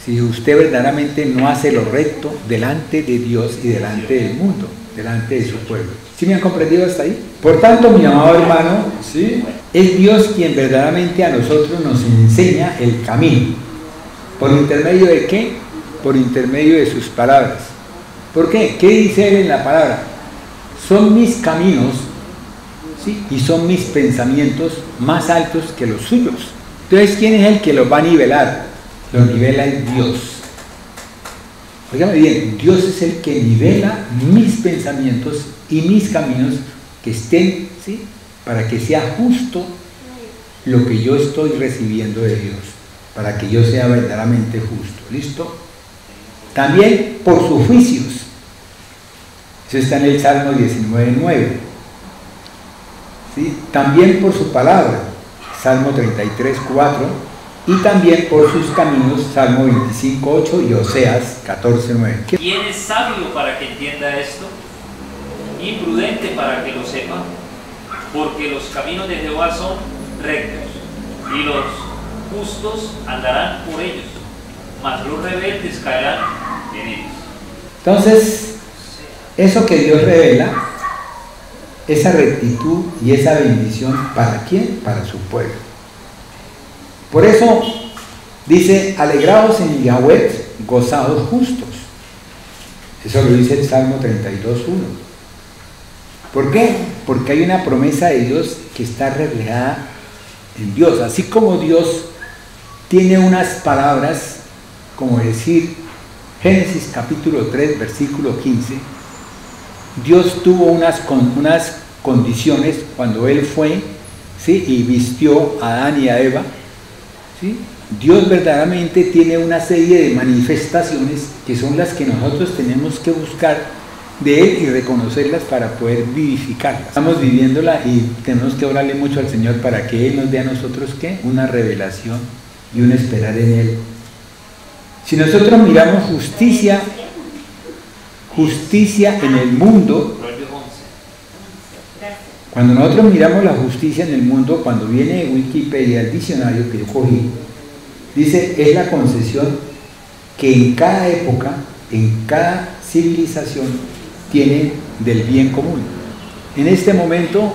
B: si usted verdaderamente no hace lo recto delante de Dios y delante del mundo, delante de su pueblo. ¿Sí me han comprendido hasta ahí? Por tanto, mi amado hermano, ¿sí?, es Dios quien verdaderamente a nosotros nos enseña el camino. ¿Por intermedio de qué? Por intermedio de sus palabras. ¿Por qué? ¿Qué dice él en la palabra? Son mis caminos, ¿sí?, y son mis pensamientos más altos que los suyos. Entonces, ¿quién es el que los va a nivelar? Los nivela es Dios. Óigame bien, Dios es el que nivela mis pensamientos y mis caminos, que estén, ¿sí?, para que sea justo lo que yo estoy recibiendo de Dios, para que yo sea verdaderamente justo. ¿Listo? También por sus juicios. Eso está en el Salmo 19:9. ¿Sí? También por su palabra, Salmo 33:4. Y también por sus caminos, Salmo 25:8 y Oseas 14:9.
C: ¿Quién es sabio para que entienda esto? Y prudente para que lo sepa, porque los caminos de Jehová son rectos, y los justos andarán por ellos, mas los rebeldes caerán en ellos.
B: Entonces, eso que Dios revela, esa rectitud y esa bendición, ¿para quién? Para su pueblo. Por eso dice, alegraos en Yahweh, gozaos justos. Eso lo dice el Salmo 32:1. ¿Por qué? Porque hay una promesa de Dios que está reflejada en Dios. Así como Dios tiene unas palabras, como decir Génesis capítulo 3, versículo 15, Dios tuvo unas condiciones cuando Él fue, ¿sí?, y vistió a Adán y a Eva, ¿sí? Dios verdaderamente tiene una serie de manifestaciones que son las que nosotros tenemos que buscar de Él y reconocerlas para poder vivificarlas. Estamos viviéndola y tenemos que orarle mucho al Señor para que Él nos dé a nosotros, ¿qué?, una revelación y un esperar en Él. Si nosotros miramos justicia en el mundo, cuando nosotros miramos la justicia en el mundo, cuando viene Wikipedia, el diccionario que yo cogí, dice, es la concesión que en cada época, en cada civilización, tiene del bien común. En este momento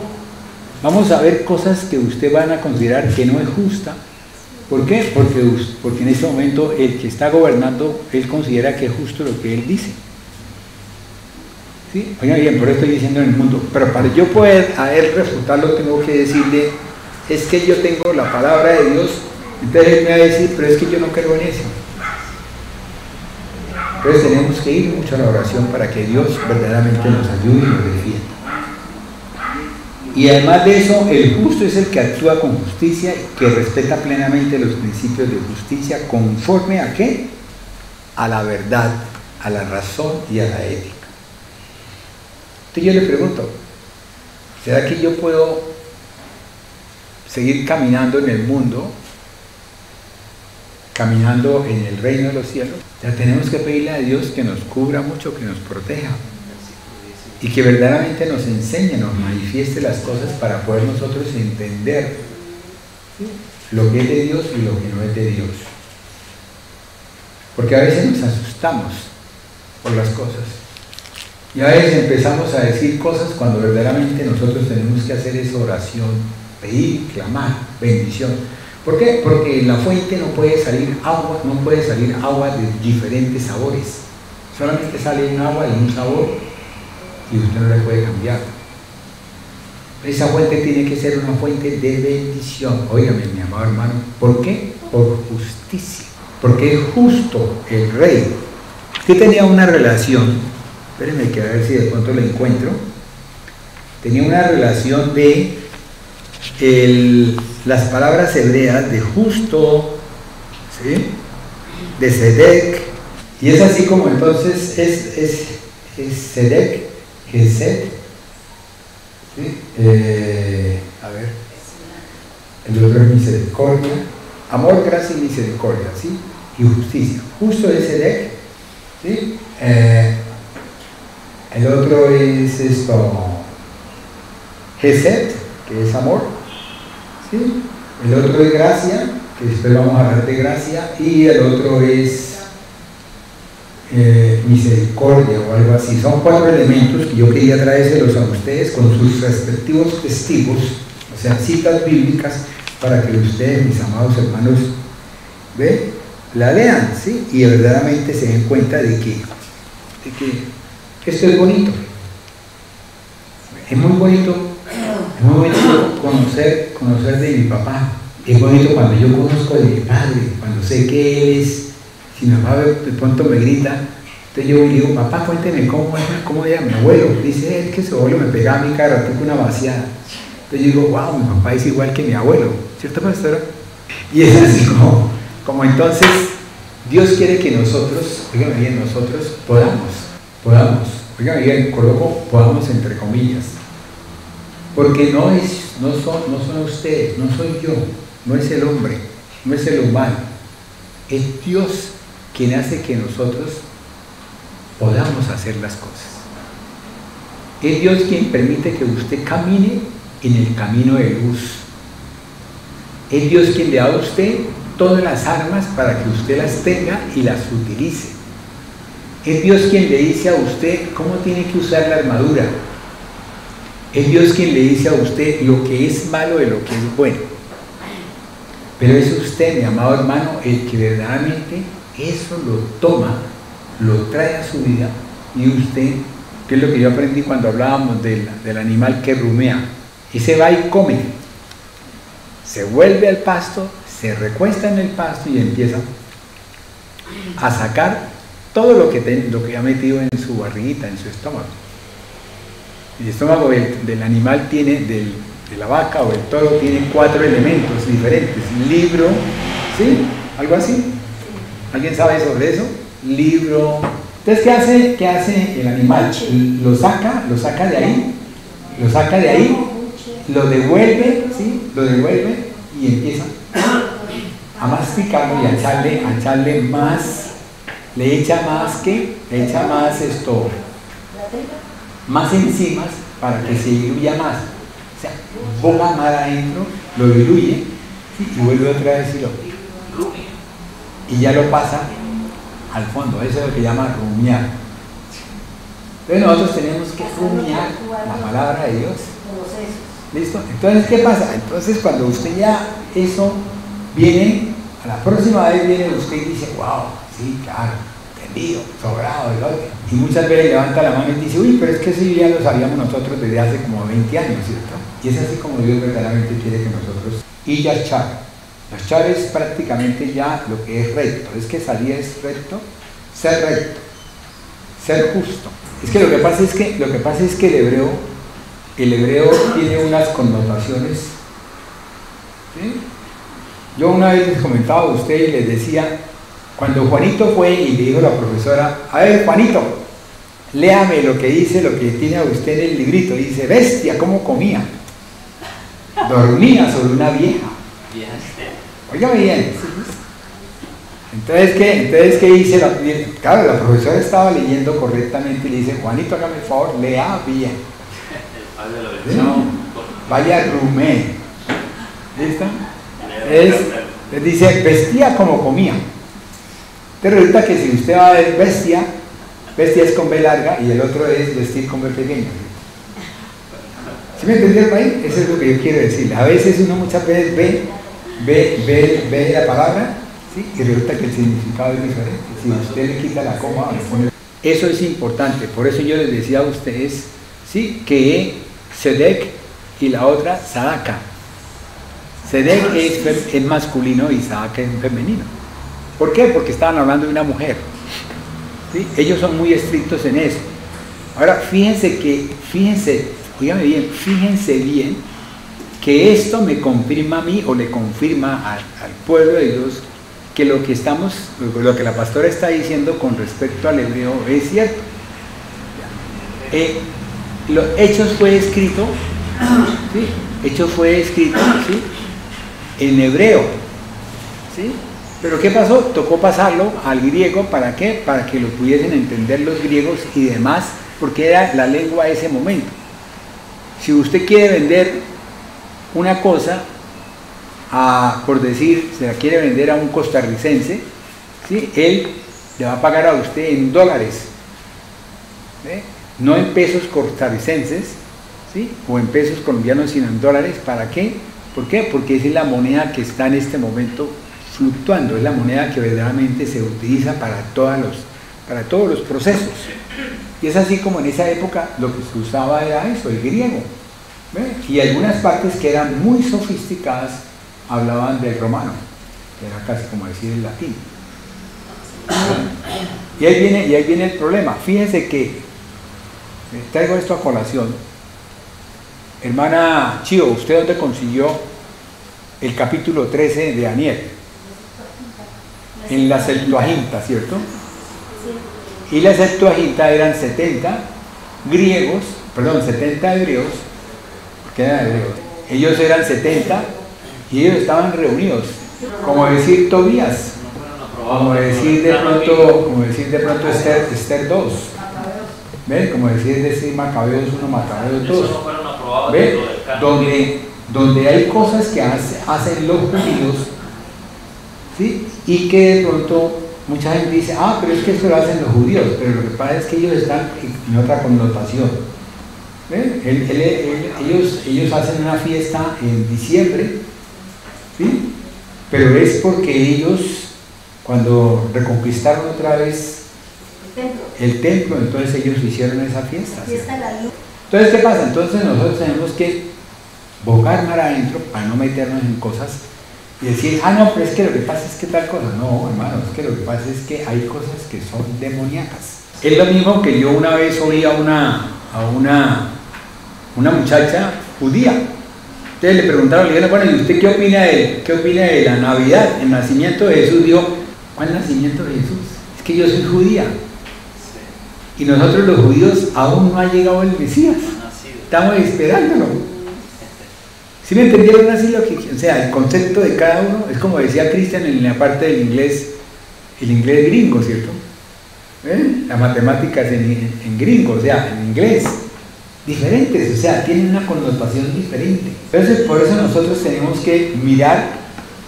B: vamos a ver cosas que usted van a considerar que no es justa. ¿Por qué? Porque en este momento el que está gobernando, él considera que es justo lo que él dice. ¿Sí? Oigan bien, por eso estoy diciendo en el mundo. Pero para yo poder a él refutarlo, tengo que decirle, es que yo tengo la palabra de Dios. Entonces él me va a decir, pero es que yo no creo en eso. Entonces tenemos que ir mucho a la oración para que Dios verdaderamente nos ayude y nos defienda. Y además de eso, el justo es el que actúa con justicia y que respeta plenamente los principios de justicia, conforme a ¿qué? A la verdad, a la razón y a la ética. Entonces yo le pregunto, ¿será que yo puedo seguir caminando en el mundo, caminando en el reino de los cielos? Ya tenemos que pedirle a Dios que nos cubra mucho, que nos proteja y que verdaderamente nos enseñe, nos manifieste las cosas para poder nosotros entender, ¿sí?, lo que es de Dios y lo que no es de Dios. Porque a veces nos asustamos por las cosas y a veces empezamos a decir cosas cuando verdaderamente nosotros tenemos que hacer esa oración, pedir, clamar, bendición. ¿Por qué? Porque en la fuente no puede salir agua de diferentes sabores. Solamente sale un agua de un sabor y usted no le puede cambiar. Esa fuente tiene que ser una fuente de bendición. Óigame, mi amado hermano, ¿por qué? Por justicia. Porque es justo el rey. Usted tenía una relación, espérenme que a ver si de pronto lo encuentro. Tenía una relación de las palabras hebreas de justo, ¿sí?, de Sedec, y es así como entonces es Sedec, Gesed, ¿sí? A ver, el otro es misericordia, amor, gracia y misericordia, ¿sí?, y justicia. Justo es Sedec, ¿sí? El otro es esto, Gesed, que es amor, ¿sí? El otro es gracia, que después vamos a hablar de gracia, y el otro es misericordia o algo así. Son 4 elementos que yo quería traérselos a ustedes con sus respectivos testigos, o sea, citas bíblicas, para que ustedes, mis amados hermanos, la lean, ¿sí? Y verdaderamente se den cuenta de que esto es bonito. Es muy bonito conocer de mi papá. Es bonito cuando yo conozco de mi padre, cuando sé que él es. Si mi papá de pronto me grita, entonces yo digo, papá, cuénteme cómo era mi abuelo. Dice él que su abuelo me pegaba a mi cara con una vaciada. Entonces yo digo, wow, mi papá es igual que mi abuelo, ¿cierto, pastora? Y es así como entonces Dios quiere que nosotros, oigan bien, nosotros podamos, oigan bien, coloco podamos entre comillas, porque no son ustedes, no soy yo, no es el hombre, no es el humano, es Dios quien hace que nosotros podamos hacer las cosas. Es Dios quien permite que usted camine en el camino de luz. Es Dios quien le da a usted todas las armas para que usted las tenga y las utilice. Es Dios quien le dice a usted cómo tiene que usar la armadura. Es Dios quien le dice a usted lo que es malo de lo que es bueno. Pero es usted, mi amado hermano, el que verdaderamente eso lo toma, lo trae a su vida, y usted, que es lo que yo aprendí cuando hablábamos del animal que rumea, y se va y come, se vuelve al pasto, se recuesta en el pasto y empieza a sacar todo lo que ha metido en su barriguita, en su estómago. El estómago del animal tiene, de la vaca o del toro, tiene 4 elementos diferentes. Libro, ¿sí? ¿Algo así? ¿Alguien sabe sobre eso? Libro. Entonces, ¿qué hace el animal? Lo saca de ahí, lo devuelve, ¿sí? Lo devuelve y empieza a masticarlo y a echarle más, le echa más enzimas para que se diluya más. O sea, boga mar adentro, lo diluye, ¿sí? Y vuelve otra vez y ya lo pasa al fondo. Eso es lo que llama rumiar. Entonces nosotros tenemos que rumiar la palabra de Dios. ¿Listo? Entonces, ¿qué pasa? Entonces, cuando usted ya eso viene, a la próxima vez viene usted y dice, wow, sí, claro, entendido, sobrado, y muchas veces levanta la mano y dice, uy, pero es que eso ya lo sabíamos nosotros desde hace como 20 años, ¿cierto? Y es así como Dios verdaderamente quiere que nosotros, y yachar. Yachar es prácticamente ya lo que es recto. Es que salir es recto, ser justo. Es que lo que pasa es que el hebreo tiene unas connotaciones, ¿sí? Yo una vez les comentaba a usted y les decía, cuando Juanito fue y le dijo a la profesora, a ver, Juanito, léame lo que dice, lo que tiene a usted en el librito. Y dice, bestia, ¿cómo comía? Dormía sobre una vieja. Óigame bien. Entonces, ¿qué dice? Claro, la profesora estaba leyendo correctamente y le dice, Juanito, hágame el favor, lea bien. ¿Sí? Vaya rumé. ¿Listo? Dice, vestía como comía. Entonces resulta que si usted va a ver bestia es con B larga y el otro es vestir con B pequeña. ¿Sí me entendieron ahí? Eso es lo que yo quiero decir. A veces uno muchas veces ve la palabra, ¿sí? Y resulta que el significado es diferente. Si usted le quita la coma o le pone... Eso es importante. Por eso yo les decía a ustedes, ¿sí? Que Sedek y la otra Sadaka. Sedek es masculino y Sadaka es femenino. ¿Por qué? Porque estaban hablando de una mujer, ¿sí? Ellos son muy estrictos en eso. Ahora, fíjense bien que esto me confirma a mí, o le confirma al pueblo de Dios, que lo que la pastora está diciendo con respecto al hebreo es cierto. Los Hechos fue escrito, ¿sí? ¿Sí? En hebreo, ¿sí? Pero ¿qué pasó? Tocó pasarlo al griego. ¿Para qué? Para que lo pudiesen entender los griegos y demás, porque era la lengua de ese momento. Si usted quiere vender una cosa, por decir, se la quiere vender a un costarricense, ¿sí? Él le va a pagar a usted en dólares, ¿sí? No en pesos costarricenses, ¿sí? O en pesos colombianos, sino en dólares. ¿Para qué? ¿Por qué? Porque esa es la moneda que está en este momento fluctuando, es la moneda que verdaderamente se utiliza para todos los procesos. Y es así como en esa época lo que se usaba era eso, el griego, ¿ve? Y algunas partes que eran muy sofisticadas hablaban del romano, que era casi como decir el latín. Y ahí viene el problema. Fíjense que traigo esto a colación. Hermana Chío, ¿usted dónde consiguió el capítulo 13 de Daniel? En la Septuaginta, ¿cierto? Y la Septuaginta eran 70 griegos, perdón, 70 hebreos, porque eran hebreos. Ellos eran 70 y ellos estaban reunidos, como decir Tobías, como decir de pronto Esther 2, ¿ven? Como decir Macabeos 1, Macabeos 2, ¿ven? Donde hay cosas que hacen los judíos, ¿sí? Y que de pronto mucha gente dice, pero es que eso lo hacen los judíos, pero lo que pasa es que ellos están en otra connotación. ¿Ven? Ellos hacen una fiesta en diciembre, ¿sí? Pero es porque ellos, cuando reconquistaron otra vez el templo, entonces ellos hicieron esa fiesta, ¿sí? Entonces, ¿qué pasa? Entonces nosotros tenemos que bocar mar adentro para no meternos en cosas y decir, no, pero es que lo que pasa es que tal cosa. No, hermano, es que lo que pasa es que hay cosas que son demoníacas. Es lo mismo que yo una vez oí a una muchacha judía. Entonces le preguntaron, le dijeron, bueno, ¿y usted qué opina de la Navidad, el nacimiento de Jesús? Dijo, ¿cuál nacimiento de Jesús? Es que yo soy judía. Y nosotros los judíos aún no ha llegado el Mesías. Estamos esperándolo. ¿Sí me entendieron así lo que, o sea, el concepto de cada uno? Es como decía Cristian en la parte del inglés, el inglés gringo, ¿cierto? Las matemáticas en gringo, o sea, en inglés, diferentes, o sea, tienen una connotación diferente. Entonces, por eso nosotros tenemos que mirar,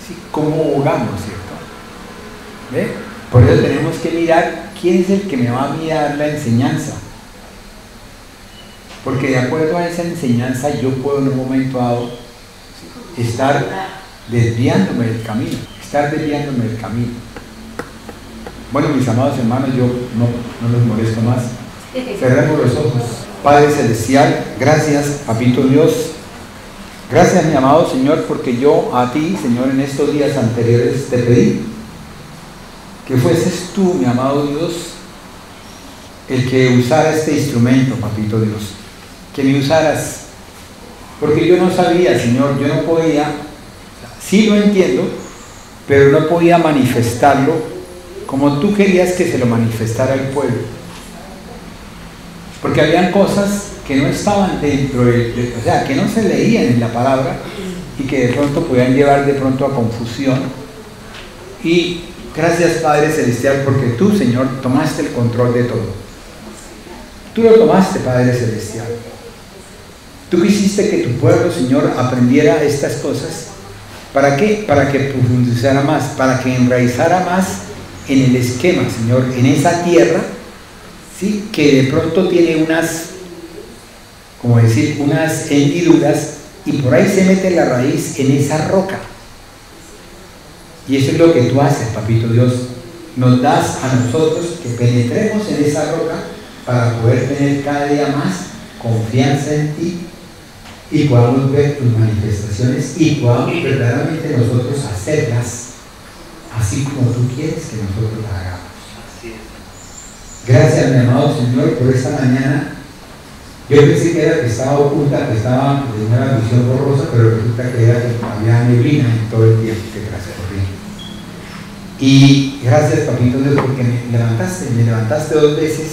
B: ¿sí?, cómo jugamos, ¿cierto? ¿Ve? Por eso tenemos que mirar quién es el que me va a mirar la enseñanza. Porque de acuerdo a esa enseñanza yo puedo en un momento dado estar desviándome del camino, Bueno, mis amados hermanos, yo no los molesto más. Cerremos los ojos. Padre Celestial, gracias, Papito Dios. Gracias, mi amado Señor, porque yo a ti, Señor, en estos días anteriores te pedí que fueses tú, mi amado Dios, el que usara este instrumento, Papito Dios. Que me usaras, porque yo no sabía, Señor, yo no podía, sí lo entiendo, pero no podía manifestarlo como tú querías que se lo manifestara al pueblo, porque habían cosas que no estaban dentro o sea, que no se leían en la palabra y que de pronto podían llevar de pronto a confusión. Y gracias, Padre Celestial, porque tú, Señor, tomaste el control de todo. Tú lo tomaste, Padre Celestial. Tú quisiste que tu pueblo, Señor, aprendiera estas cosas. ¿Para qué? Para que profundizara más, para que enraizara más en el esquema, Señor, en esa tierra, ¿sí?, que de pronto tiene unas hendiduras, y por ahí se mete la raíz en esa roca. Y eso es lo que tú haces, Papito Dios. Nos das a nosotros que penetremos en esa roca para poder tener cada día más confianza en ti, y podamos ver tus manifestaciones y podamos verdaderamente nosotros hacerlas así como tú quieres que nosotros las hagamos. Gracias, mi amado Señor, por esta mañana. Yo pensé que era que estaba oculta, que estaba en una visión borrosa, pero resulta que era que había neblina en todo el tiempo. Que gracias por bien. Y gracias, Papito Dios, porque me levantaste 2 veces.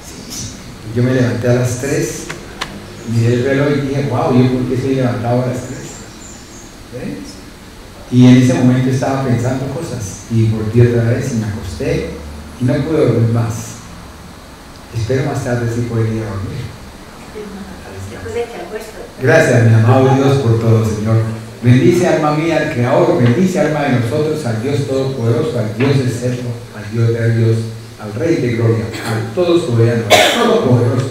B: Sí. Yo me levanté a las 3. Miré el reloj y dije, wow, ¿yo por qué estoy levantado a las 3? ¿Ves? Y en ese momento estaba pensando cosas, y volví otra vez y me acosté y no pude dormir más. Espero más tarde si poder ir a dormir. Gracias, mi amado Dios, por todo, Señor. Bendice alma mía al Creador, bendice alma de nosotros al Dios Todopoderoso, al Dios eterno, al Dios de Dios, al Rey de Gloria, al todo soberano, al Todopoderoso,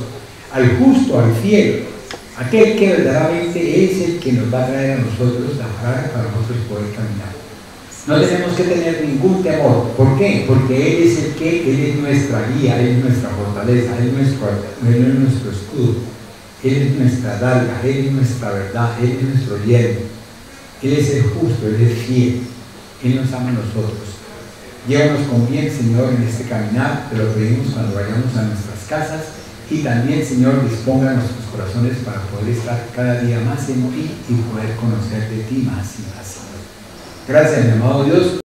B: al justo, al fiel, aquel que verdaderamente es el que nos va a traer a nosotros la palabra para nosotros poder caminar. No tenemos que tener ningún temor. ¿Por qué? Porque Él es el que, Él es nuestra guía, Él es nuestra fortaleza, Él es nuestro escudo, Él es nuestra darga, Él es nuestra verdad, Él es nuestro yerno, Él es el justo, Él es fiel, Él nos ama a nosotros. Llévanos con bien, Señor, en este caminar, te lo pedimos cuando vayamos a nuestras casas, y también, Señor, disponga nuestros corazones para poder estar cada día más en ti y poder conocer de ti más y más. Gracias, mi amado Dios.